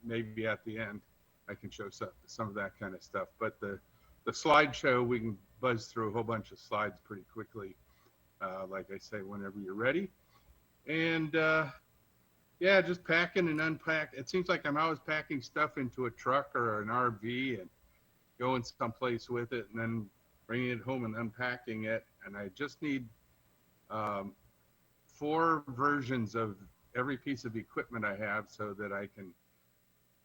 maybe at the end, I can show some of that kind of stuff. But the slideshow, we can buzz through a whole bunch of slides pretty quickly. Like I say, whenever you're ready. And yeah, just packing and unpack. It seems like I'm always packing stuff into a truck or an RV and going someplace with it and then bringing it home and unpacking it. And I just need 4 versions of every piece of equipment I have so that I can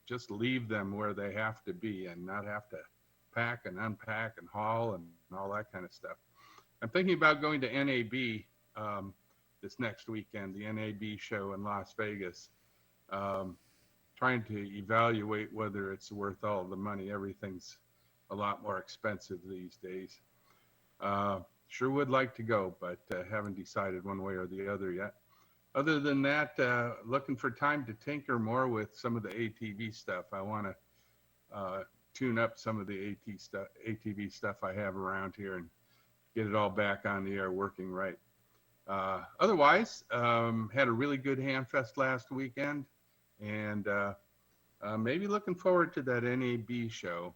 just leave them where they have to be and not have to pack and unpack and haul and all that kind of stuff. I'm thinking about going to NAB this next weekend, the NAB show in Las Vegas, trying to evaluate whether it's worth all the money. Everything's a lot more expensive these days. Sure would like to go, but haven't decided one way or the other yet. Other than that, looking for time to tinker more with some of the ATV stuff. I want to tune up some of the ATV stuff I have around here and get it all back on the air working right. Otherwise, had a really good Hamfest last weekend, and maybe looking forward to that NAB show.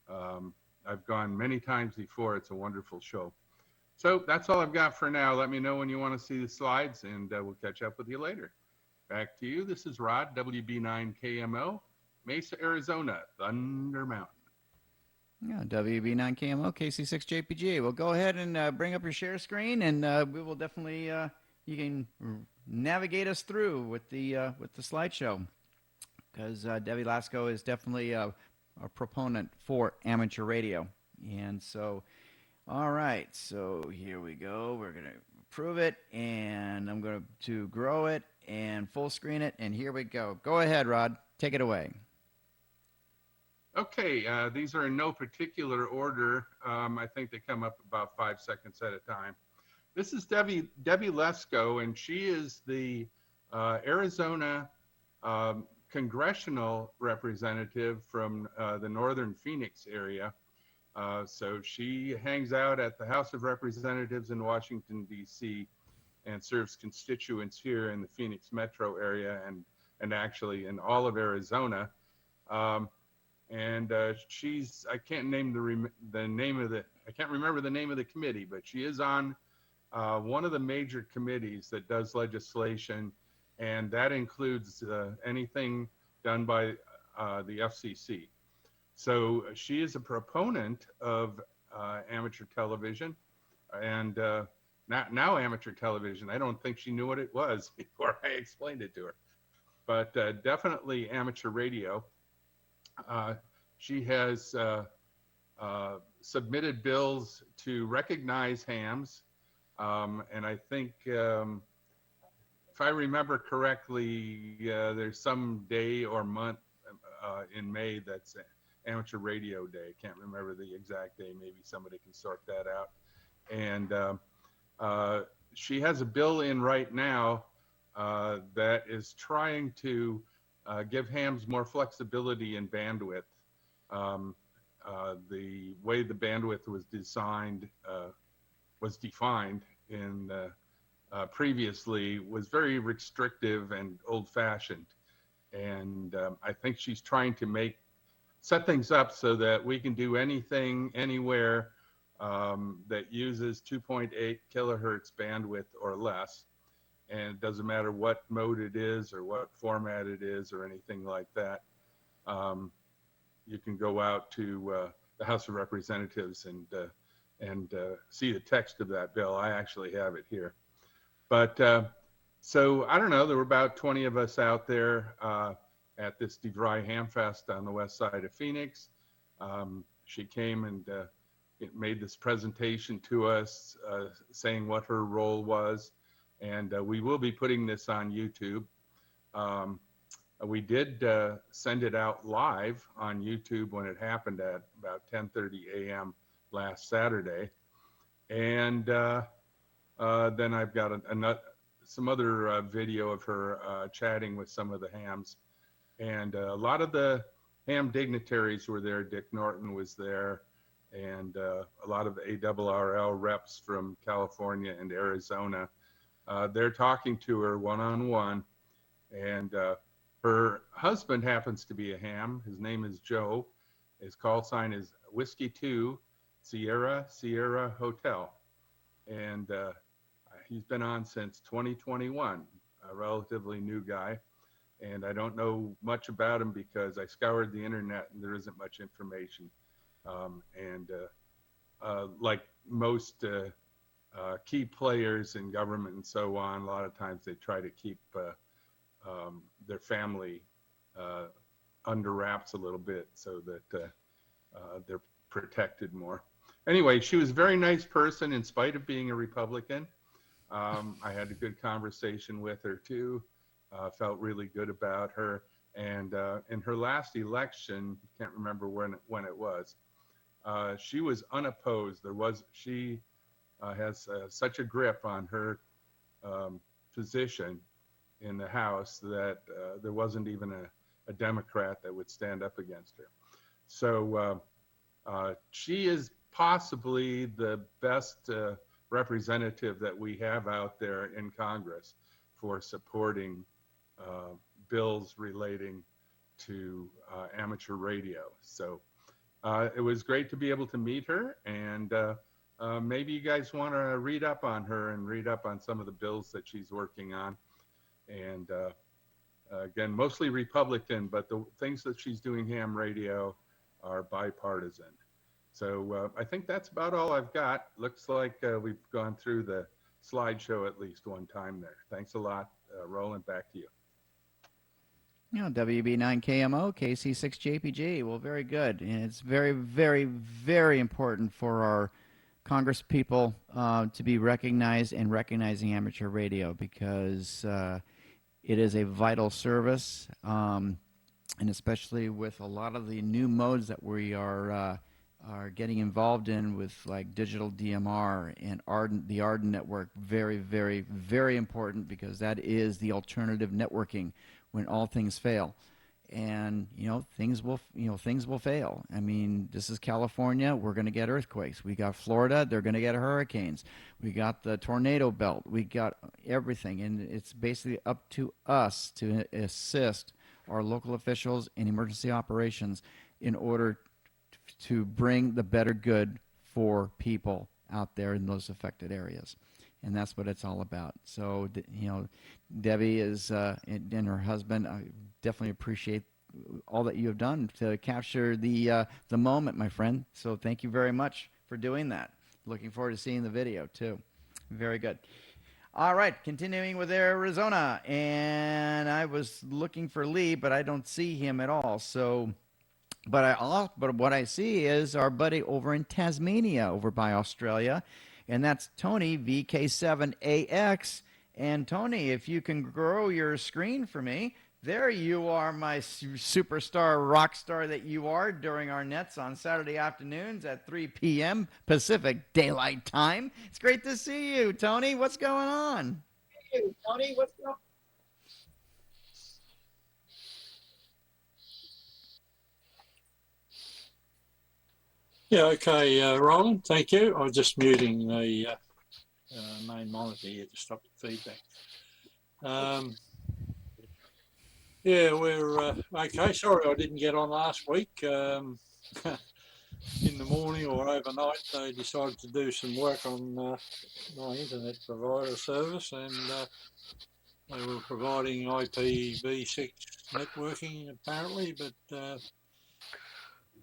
I've gone many times before. It's a wonderful show. So that's all I've got for now. Let me know when you want to see the slides, and we'll catch up with you later. Back to you. This is Rod, WB9KMO, Mesa, Arizona, Thunder Mountain. Yeah, WB9KMO, KC6JPG. Well, go ahead and bring up your share screen, and we will definitely, you can navigate us through with the slideshow, because Debbie Lasko is definitely a proponent for amateur radio. And so All right, so here we go. We're going to approve it, and I'm going to grow it and full screen it, and here we go. Go ahead, Rod. Take it away. Okay, these are in no particular order. I think they come up about 5 seconds at a time. This is Debbie Lesko, and she is the Arizona congressional representative from the northern Phoenix area. So she hangs out at the House of Representatives in Washington, D.C., and serves constituents here in the Phoenix metro area and actually in all of Arizona. And she's, I can't remember the name of the committee, but she is on one of the major committees that does legislation, and that includes anything done by the FCC. So she is a proponent of amateur television, and now amateur television. I don't think she knew what it was before I explained it to her, but definitely amateur radio. She has submitted bills to recognize hams, and I think if I remember correctly, there's some day or month in May that's Amateur Radio Day. Can't remember the exact day. Maybe somebody can sort that out. And she has a bill in right now that is trying to give hams more flexibility in bandwidth. The way the bandwidth was defined in previously was very restrictive and old-fashioned. And I think she's trying to set things up so that we can do anything, anywhere that uses 2.8 kilohertz bandwidth or less. And it doesn't matter what mode it is or what format it is or anything like that. You can go out to the House of Representatives and see the text of that bill. I actually have it here. But so I don't know, there were about 20 of us out there at this DeVry Ham Fest on the west side of Phoenix. She came and made this presentation to us saying what her role was. And we will be putting this on YouTube. We did send it out live on YouTube when it happened at about 10:30 a.m. last Saturday. And then I've got some other video of her chatting with some of the hams. And a lot of the ham dignitaries were there. Dick Norton was there. And a lot of the ARRL reps from California and Arizona. They're talking to her one-on-one. And her husband happens to be a ham. His name is Joe. His call sign is Whiskey 2 Sierra Hotel. And he's been on since 2021, a relatively new guy. And I don't know much about him because I scoured the internet and there isn't much information. Like most key players in government and so on, a lot of times they try to keep their family under wraps a little bit so that they're protected more. Anyway, she was a very nice person in spite of being a Republican. I had a good conversation with her too. Felt really good about her. And in her last election, can't remember when it was, she was unopposed. She has such a grip on her position in the House that there wasn't even a Democrat that would stand up against her. So she is possibly the best representative that we have out there in Congress for supporting bills relating to amateur radio. So it was great to be able to meet her, and maybe you guys want to read up on her and read up on some of the bills that she's working on. And again, mostly Republican, but the things that she's doing ham radio are bipartisan. So I think that's about all I've got. Looks like we've gone through the slideshow at least one time there. Thanks a lot. Roland, back to you. WB9KMO, KC6JPG. Well, very good. And it's very, very, very important for our Congress people to be recognized and recognizing amateur radio, because it is a vital service, and especially with a lot of the new modes that we are getting involved in, with like digital DMR and the Arden network. Very, very, very important, because that is the alternative networking when all things fail. And things will fail. I mean, this is California. We're going to get earthquakes. We got Florida. They're going to get hurricanes. We got the tornado belt. We got everything, and it's basically up to us to assist our local officials in emergency operations in order to bring the better good for people out there in those affected areas. And that's what it's all about. So, Debbie is and her husband, I definitely appreciate all that you have done to capture the moment, my friend. So thank you very much for doing that. Looking forward to seeing the video too. Very good. All right, continuing with Arizona, and I was looking for Lee, but I don't see him at all. So, but what I see is our buddy over in Tasmania, over by Australia, and that's Tony VK7AX. And Tony, if you can grow your screen for me, there you are, my superstar rock star that you are, during our nets on Saturday afternoons at 3 p.m. Pacific Daylight Time. It's great to see you, Tony. What's going on? Hey, Tony, what's going on? Yeah, okay, Roland, thank you. I was just muting the main monitor here to stop the feedback. Yeah, we're okay. Sorry I didn't get on last week. In the morning or overnight, they decided to do some work on my internet provider service, and they were providing IPv6 networking apparently, but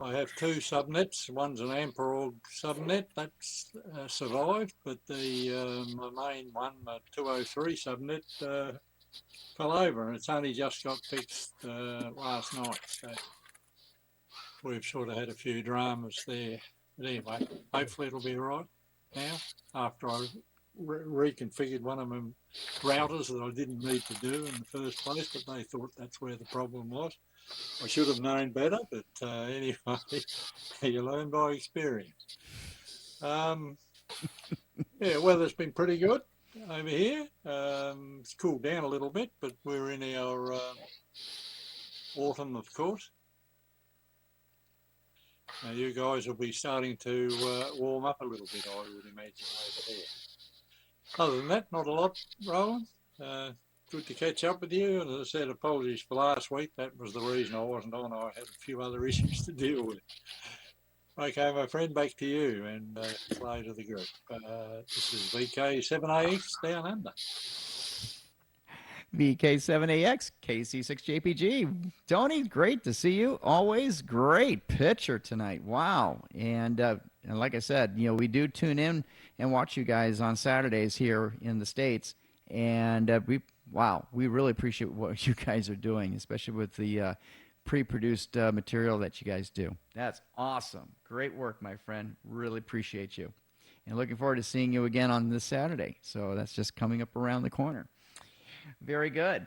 I have two subnets. One's an Amperorg subnet that's survived, but the my main one, the 203 subnet, fell over, and it's only just got fixed last night. So we've sort of had a few dramas there. But anyway, hopefully it'll be all right now, after I reconfigured one of my routers that I didn't need to do in the first place, but they thought that's where the problem was. I should have known better, but anyway, you learn by experience. Yeah, weather's been pretty good over here. It's cooled down a little bit, but we're in our autumn, of course. Now you guys will be starting to warm up a little bit, I would imagine, over there. Other than that, not a lot, Rowan. Good to catch up with you. And as I said, apologies for last week. That was the reason I wasn't on. I had a few other issues to deal with. Okay, my friend, back to you and play to the group. This is VK7AX Down Under. VK7AX, KC6JPG. Tony, great to see you. Always great picture tonight. Wow. And like I said, we do tune in and watch you guys on Saturdays here in the States. And we really appreciate what you guys are doing, especially with the pre-produced material that you guys do. That's awesome. Great work, my friend. Really appreciate you. And looking forward to seeing you again on this Saturday. So that's just coming up around the corner. Very good.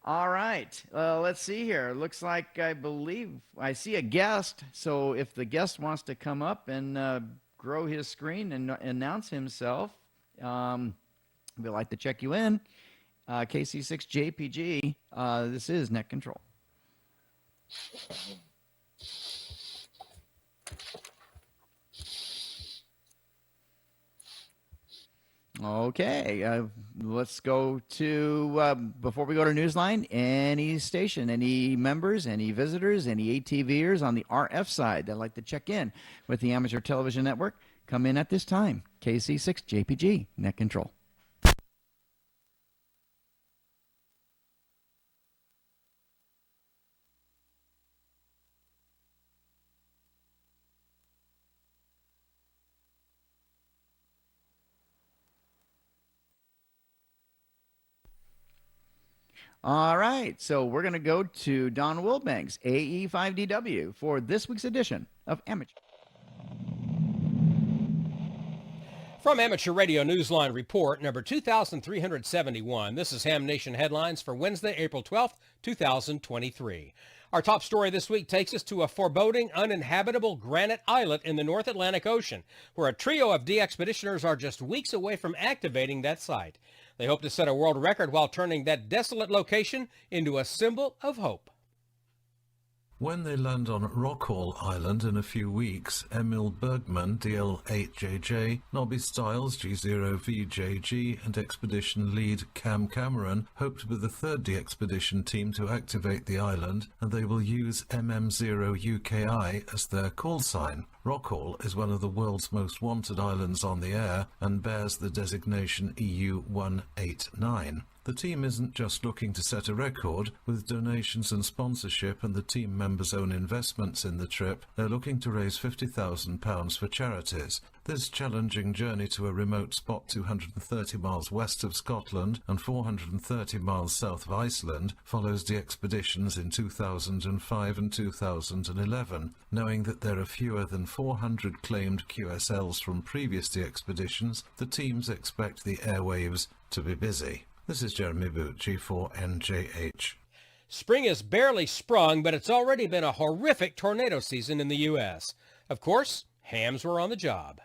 All right. Let's see here. Looks like I believe I see a guest. So if the guest wants to come up and grow his screen and announce himself, we'd like to check you in. KC6JPG, this is Net Control. Okay, let's go to, before we go to Newsline, any station, any members, any visitors, any ATVers on the RF side that'd like to check in with the Amateur Television Network, come in at this time. KC6JPG, Net Control. All right, so we're going to go to Don Wilbanks, AE5DW, for this week's edition of Amateur. From Amateur Radio Newsline Report, number 2371, this is Ham Nation Headlines for Wednesday, April 12th, 2023. Our top story this week takes us to a foreboding, uninhabitable granite islet in the North Atlantic Ocean, where a trio of de-expeditioners are just weeks away from activating that site. They hope to set a world record while turning that desolate location into a symbol of hope. When they land on Rockhall Island in a few weeks, Emil Bergman, DL8JJ, Nobby Stiles, G0VJG, and expedition lead Cam Cameron hope to be the third de-expedition team to activate the island, and they will use MM0UKI as their call sign. Rockhall is one of the world's most wanted islands on the air and bears the designation EU189. The team isn't just looking to set a record. With donations and sponsorship and the team members' own investments in the trip, they're looking to raise £50,000 for charities. This challenging journey to a remote spot 230 miles west of Scotland and 430 miles south of Iceland follows the expeditions in 2005 and 2011. Knowing that there are fewer than 400 claimed QSLs from previous expeditions, the teams expect the airwaves to be busy. This is Jeremy Boot, G4NJH. Spring has barely sprung, but it's already been a horrific tornado season in the U.S. Of course, hams were on the job.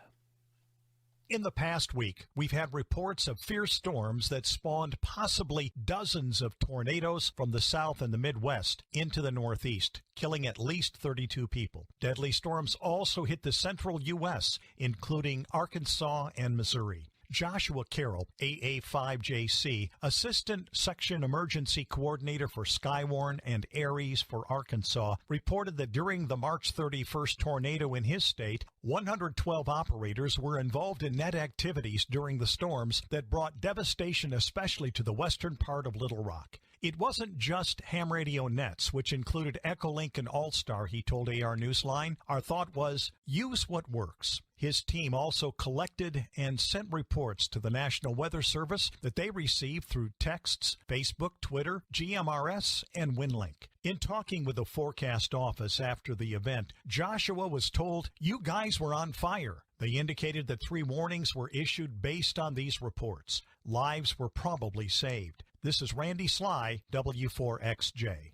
In the past week, we've had reports of fierce storms that spawned possibly dozens of tornadoes from the south and the Midwest into the Northeast, killing at least 32 people. Deadly storms also hit the central U.S., including Arkansas and Missouri. Joshua Carroll, AA5JC, Assistant Section Emergency Coordinator for Skywarn and Aries for Arkansas, reported that during the March 31st tornado in his state, 112 operators were involved in net activities during the storms that brought devastation especially to the western part of Little Rock. It wasn't just ham radio nets, which included Echolink and All-Star, he told AR Newsline. Our thought was, use what works. His team also collected and sent reports to the National Weather Service that they received through texts, Facebook, Twitter, GMRS, and WinLink. In talking with the forecast office after the event, Joshua was told, "You guys were on fire." They indicated that 3 warnings were issued based on these reports. Lives were probably saved. This is Randy Sly, W4XJ.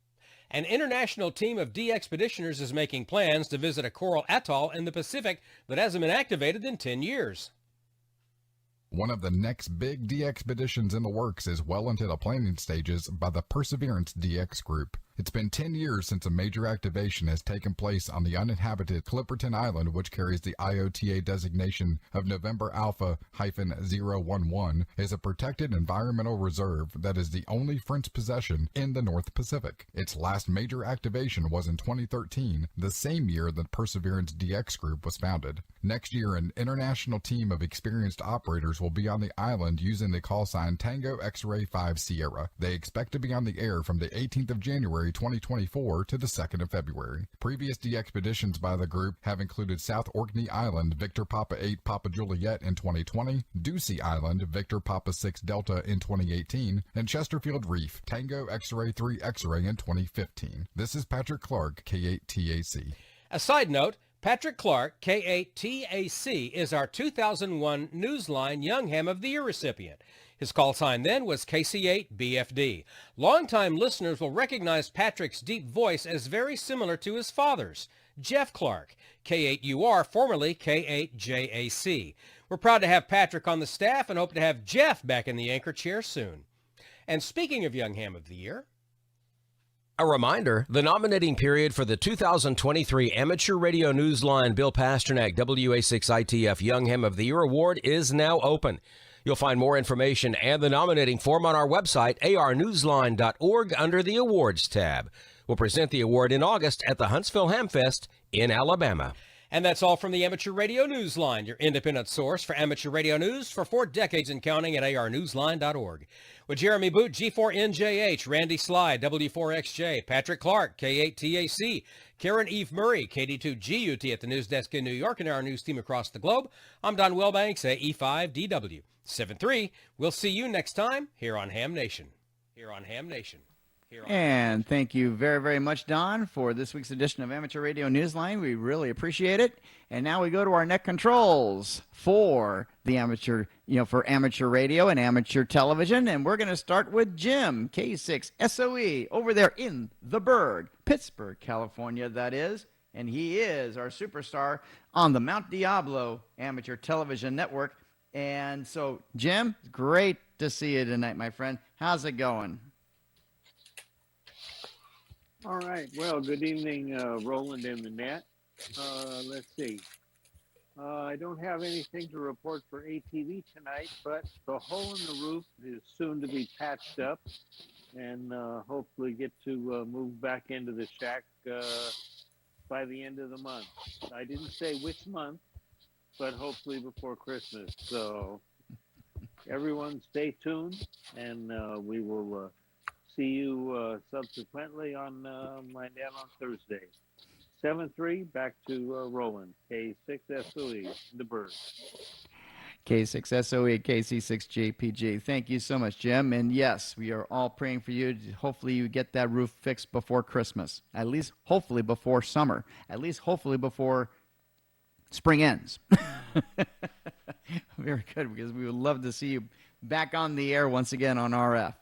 An international team of de-expeditioners is making plans to visit a coral atoll in the Pacific that hasn't been activated in 10 years. One of the next big de-expeditions in the works is well into the planning stages by the Perseverance DX group. It's been 10 years since a major activation has taken place on the uninhabited Clipperton Island, which carries the IOTA designation of November Alpha-011, is a protected environmental reserve that is the only French possession in the North Pacific. Its last major activation was in 2013, the same year that Perseverance DX group was founded. Next year, an international team of experienced operators will be on the island using the call sign Tango X-Ray 5 Sierra. They expect to be on the air from the 18th of January 2024 to the 2nd of February. Previous de-expeditions by the group have included South Orkney Island, Victor Papa 8 Papa Juliet in 2020, Ducey Island, Victor Papa 6 Delta in 2018, and Chesterfield Reef, Tango X-Ray 3 X-Ray in 2015. This is Patrick Clark, K8TAC. A side note, Patrick Clark, K8TAC, is our 2001 Newsline Young Ham of the Year recipient. His call sign then was KC8BFD. Longtime listeners will recognize Patrick's deep voice as very similar to his father's, Jeff Clark, K8UR, formerly K8JAC. We're proud to have Patrick on the staff and hope to have Jeff back in the anchor chair soon. And speaking of Young Ham of the Year, a reminder, the nominating period for the 2023 Amateur Radio Newsline Bill Pasternak WA6ITF Young Ham of the Year Award is now open. You'll find more information and the nominating form on our website, arnewsline.org, under the Awards tab. We'll present the award in August at the Huntsville Hamfest in Alabama. And that's all from the Amateur Radio Newsline, your independent source for amateur radio news for 4 decades and counting at arnewsline.org. With Jeremy Boot, G4NJH, Randy Sly, W4XJ, Patrick Clark, K8TAC, Karen Eve Murray, KD2GUT at the news desk in New York, and our news team across the globe, I'm Don Wilbanks, AE5DW. 7-3. We'll see you next time here on Ham Nation. And thank you very, very much, Don, for this week's edition of Amateur Radio Newsline. We really appreciate it. And now we go to our net controls for the amateur, for amateur radio and amateur television. And we're going to start with Jim, K6SOE, over there in the Berg, Pittsburgh, California, that is. And he is our superstar on the Mount Diablo Amateur Television Network. And so, Jim, great to see you tonight, my friend. How's it going? All right. Well, good evening, Roland and the net. Let's see. I don't have anything to report for ATV tonight, but the hole in the roof is soon to be patched up and hopefully get to move back into the shack by the end of the month. I didn't say which month, but hopefully before Christmas. So everyone stay tuned, and we will see you subsequently on my net on Thursday. 7-3, back to Roland, K6SOE, the Bird. K6SOE, KC6JPG. Thank you so much, Jim. And yes, we are all praying for you. Hopefully you get that roof fixed before Christmas. At least hopefully before summer. At least hopefully before spring ends. Very good, because we would love to see you back on the air once again on RF.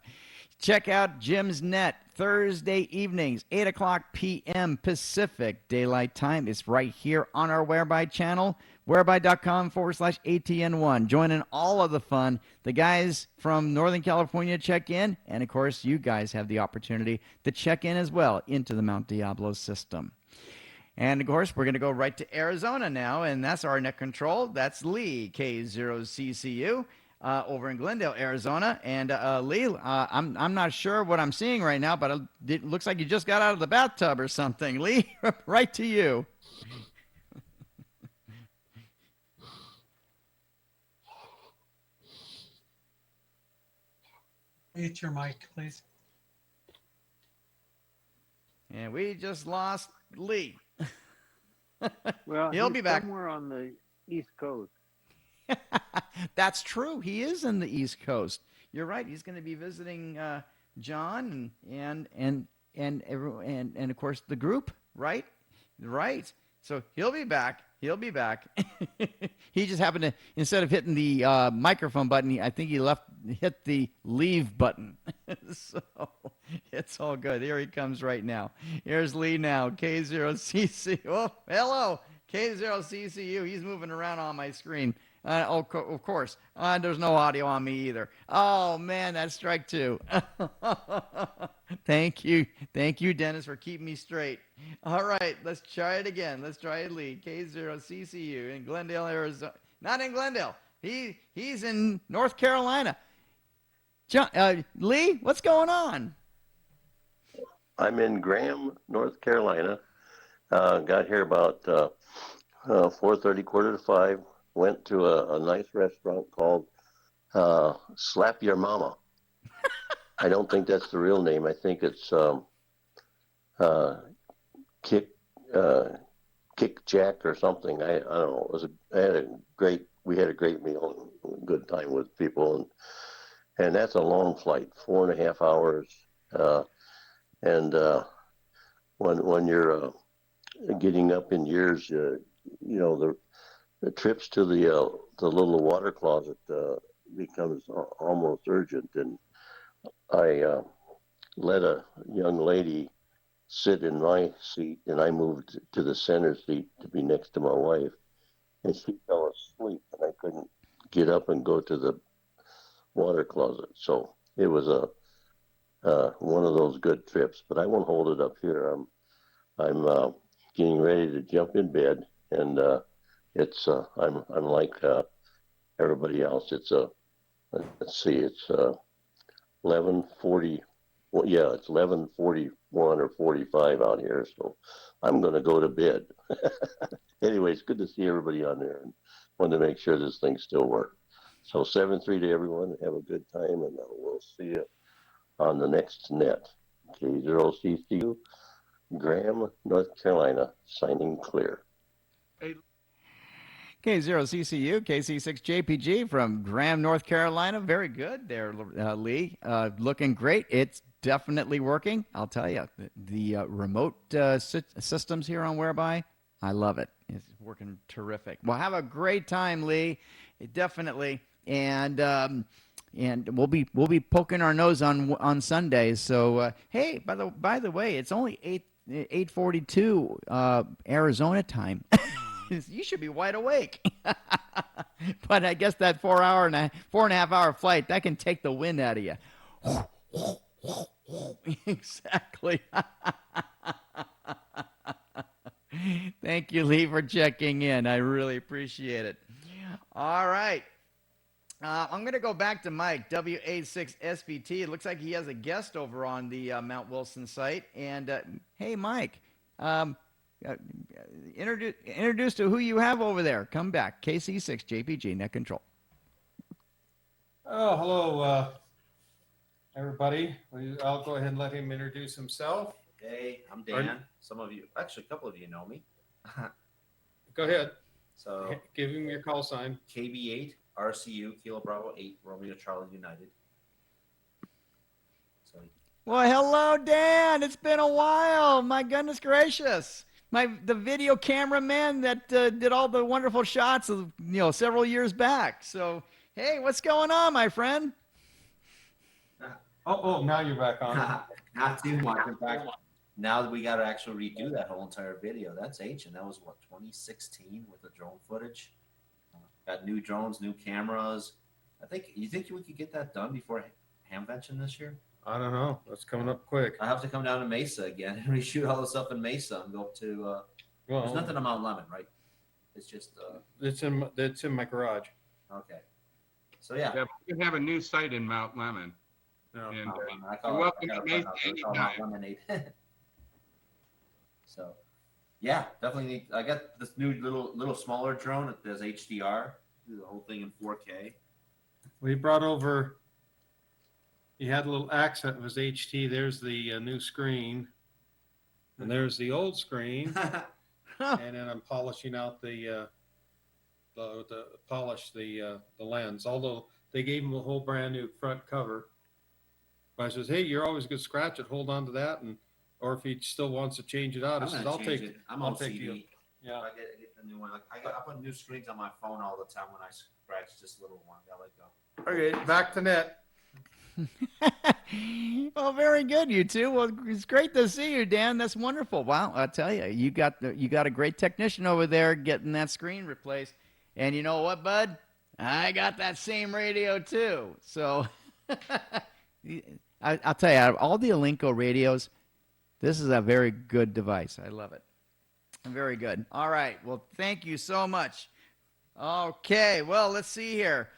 Check out Jim's Net Thursday evenings, 8 o'clock p.m. Pacific Daylight Time. It's right here on our Whereby channel, whereby.com/ATN1. Join in all of the fun. The guys from Northern California check in, and of course, you guys have the opportunity to check in as well into the Mount Diablo system. And, of course, we're going to go right to Arizona now, and that's our net control. That's Lee, K0CCU. Over in Glendale, Arizona. And Lee, I'm not sure what I'm seeing right now, but it looks like you just got out of the bathtub or something. Lee, right to you. Mute your mic, please. And we just lost Lee. Well, he'll be back somewhere on the East Coast. That's true. He is in the East Coast. You're right. He's going to be visiting John and of course the group. Right. Right. So he'll be back. He'll be back. He just happened to, instead of hitting the microphone button, I think he hit the leave button. So it's all good. Here he comes right now. Here's Lee now. K0CC. Oh, hello. K0CCU. He's moving around on my screen. Of course. There's no audio on me either. Oh, man, that's strike two. Thank you. Thank you, Dennis, for keeping me straight. All right, let's try it again. Let's try it, Lee. K0CCU in Glendale, Arizona. Not in Glendale. He's in North Carolina. John, Lee, what's going on? I'm in Graham, North Carolina. Got here about 4:30, 4:45. Went to a nice restaurant called Slap Your Mama. I don't think that's the real name. I think it's Kick Jack or something. I don't know. We had a great meal and good time with people, and that's a long flight, 4.5 hours. When you're getting up in years, the trips to the little water closet becomes almost urgent, and I let a young lady sit in my seat, and I moved to the center seat to be next to my wife, and she fell asleep, and I couldn't get up and go to the water closet. So it was one of those good trips, but I won't hold it up here. I'm getting ready to jump in bed, and I'm like everybody else. It's let's see, it's 11:40. Well, yeah, it's 11:41 or 45 out here, so I'm going to go to bed. Anyway, it's good to see everybody on there, and wanted to make sure this thing still works. So 7-3 to everyone. Have a good time, and we'll see you on the next net. K0CCU, Graham, North Carolina, signing clear. K0CCU, KC6JPG from Graham, North Carolina. Very good there, Lee. Looking great. It's definitely working. I'll tell you, the remote systems here on Whereby, I love it. It's working terrific. Well, have a great time, Lee. Definitely, and we'll be poking our nose on Sundays. So hey, by the way, it's only 8:42 Arizona time. You should be wide awake. But I guess that 4.5 hour flight, that can take the wind out of you. Exactly. Thank you, Lee, for checking in. I really appreciate it. All right. I'm going to go back to Mike, WA6SVT. It looks like he has a guest over on the Mount Wilson site. And hey, Mike, introduce to who you have over there. Come back. KC6JPG, Net Control. Oh, hello, everybody. I'll go ahead and let him introduce himself. Hey, I'm Dan. Some of you, actually, a couple of you know me. Go ahead. So give him your call sign. KB8 RCU Kilo Bravo 8 Romeo Charlie United. So. Well, hello, Dan. It's been a while. My goodness gracious. The video cameraman that did all the wonderful shots of several years back. So hey, what's going on, my friend? Oh, now you're back on. Not too much. In fact, now that we got to actually redo that whole entire video, that's ancient. That was what, 2016 with the drone footage. Got new drones, new cameras. You think we could get that done before Hamvention this year? I don't know. That's coming up quick. I have to come down to Mesa again and reshoot all the stuff in Mesa and go up to. There's nothing on Mount Lemon, right? It's just. It's in my garage. Okay. So yeah. We have a new site in Mount Lemon. No, and you're welcome to Mesa anytime. So, yeah, definitely need. I got this new little smaller drone that does HDR, do the whole thing in 4K. We brought over. You had a little accent. It was HT. There's the new screen, and there's the old screen. And then I'm polishing out the lens. Although they gave him a whole brand new front cover. But I says, hey, you're always going to scratch it. Hold on to that, or if he still wants to change it out, I says, I'll take it. I'll take it. Yeah. I get the new one. I put new screens on my phone all the time when I scratch this little one. I let go. Okay, back to net. Well, very good, you two. Well, it's great to see you, Dan. That's wonderful. Wow, I tell you, you got a great technician over there getting that screen replaced. And you know what, bud? I got that same radio too. So I'll tell you, out of all the Alinco radios, this is a very good device. I love it. Very good. All right. Well, thank you so much. Okay. Well, let's see here.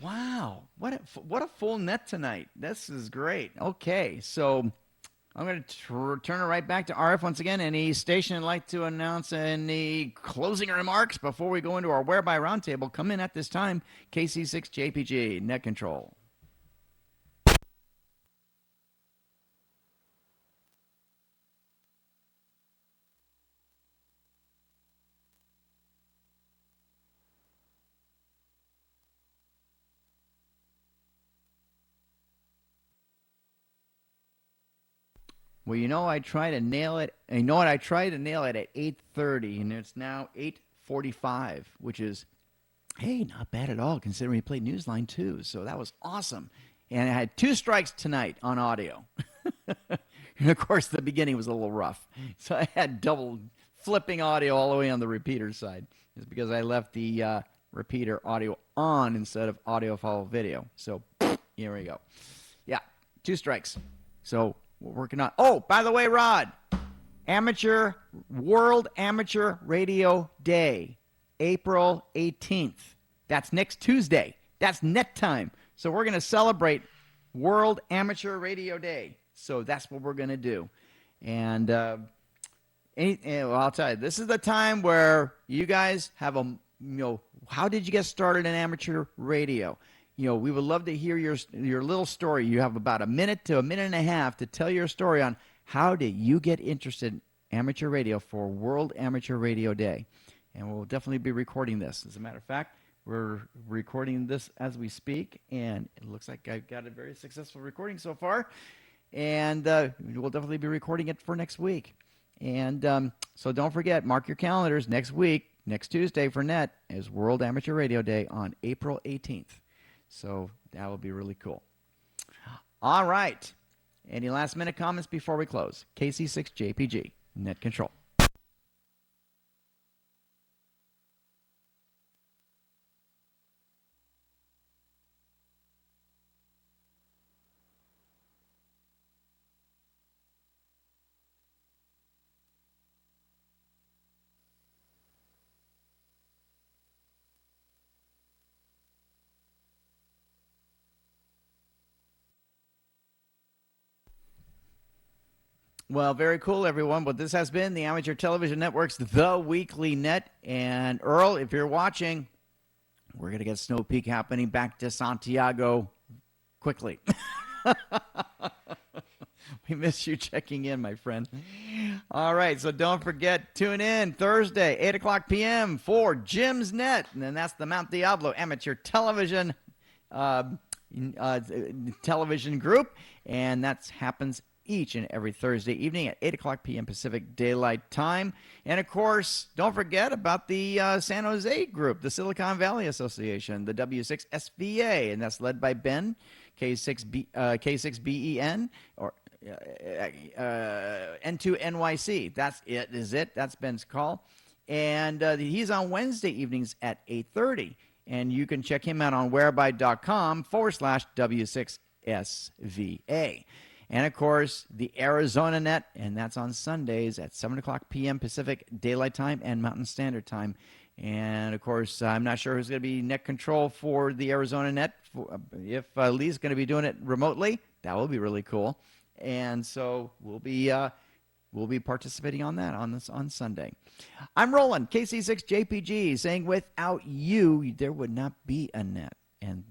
Wow, what a full net tonight. This is great. Okay, so I'm going to turn it right back to RF once again. Any station would like to announce any closing remarks before we go into our Whereby Roundtable? Come in at this time. KC6JPG, Net Control. Well, I try to nail it. You know what? I tried to nail it at 8:30, and it's now 8:45, which is, hey, not bad at all, considering we played Newsline too. So that was awesome. And I had 2 strikes tonight on audio. And, of course, the beginning was a little rough. So I had double flipping audio all the way on the repeater side. It's because I left the repeater audio on instead of audio follow video. So here we go. Yeah, 2 strikes. So we're working on. Oh, by the way, Rod, World Amateur Radio Day, April 18th. That's next Tuesday. That's net time. So we're going to celebrate World Amateur Radio Day. So that's what we're going to do. And well, I'll tell you, this is the time where you guys have how did you get started in amateur radio? We would love to hear your little story. You have about a minute to a minute and a half to tell your story on how did you get interested in amateur radio for World Amateur Radio Day. And we'll definitely be recording this. As a matter of fact, We're recording this as we speak, and it looks like I've got a very successful recording so far. And we'll definitely be recording it for next week. And so don't forget, mark your calendars. Next week, next Tuesday for NET is World Amateur Radio Day on April 18th. So that will be really cool. All right. Any last minute comments before we close? KC6JPG, Net Control. Well, very cool, everyone. But this has been the Amateur Television Network's The Weekly Net. And Earl, if you're watching, we're going to get Snow Peak happening back to Santiago quickly. We miss you checking in, my friend. All right, so don't forget, tune in Thursday, 8 o'clock p.m. for Jim's Net. And then that's the Mount Diablo Amateur Television television group. And that happens each and every Thursday evening at 8 o'clock p.m. Pacific Daylight Time. And, of course, don't forget about the San Jose group, the Silicon Valley Association, the W6SVA, and that's led by Ben, K6BEN, or N2NYC. That's it, is it. That's Ben's call. And he's on Wednesday evenings at 8:30. And you can check him out on whereby.com/W6SVA. And, of course, the Arizona Net, and that's on Sundays at 7 o'clock p.m. Pacific Daylight Time and Mountain Standard Time. And, of course, I'm not sure who's going to be net control for the Arizona Net. If Lee's going to be doing it remotely, that will be really cool. And so we'll be participating on that on Sunday. I'm Roland, KC6JPG, saying without you, there would not be a net. And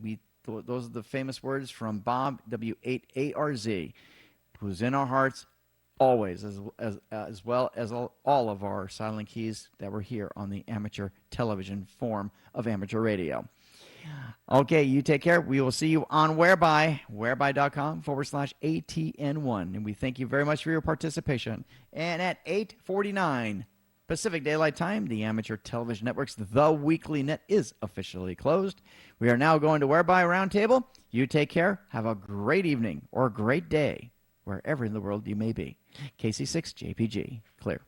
those are the famous words from Bob W8ARZ, who's in our hearts always, as well as all of our silent keys that were here on the amateur television form of amateur radio. Okay, you take care. We will see you on whereby.com/ATN1. And we thank you very much for your participation. And at 8:49 Pacific Daylight Time, the Amateur Television Network's The Weekly Net is officially closed. We are now going to Whereby Roundtable. You take care. Have a great evening or a great day, wherever in the world you may be. KC6JPG, clear.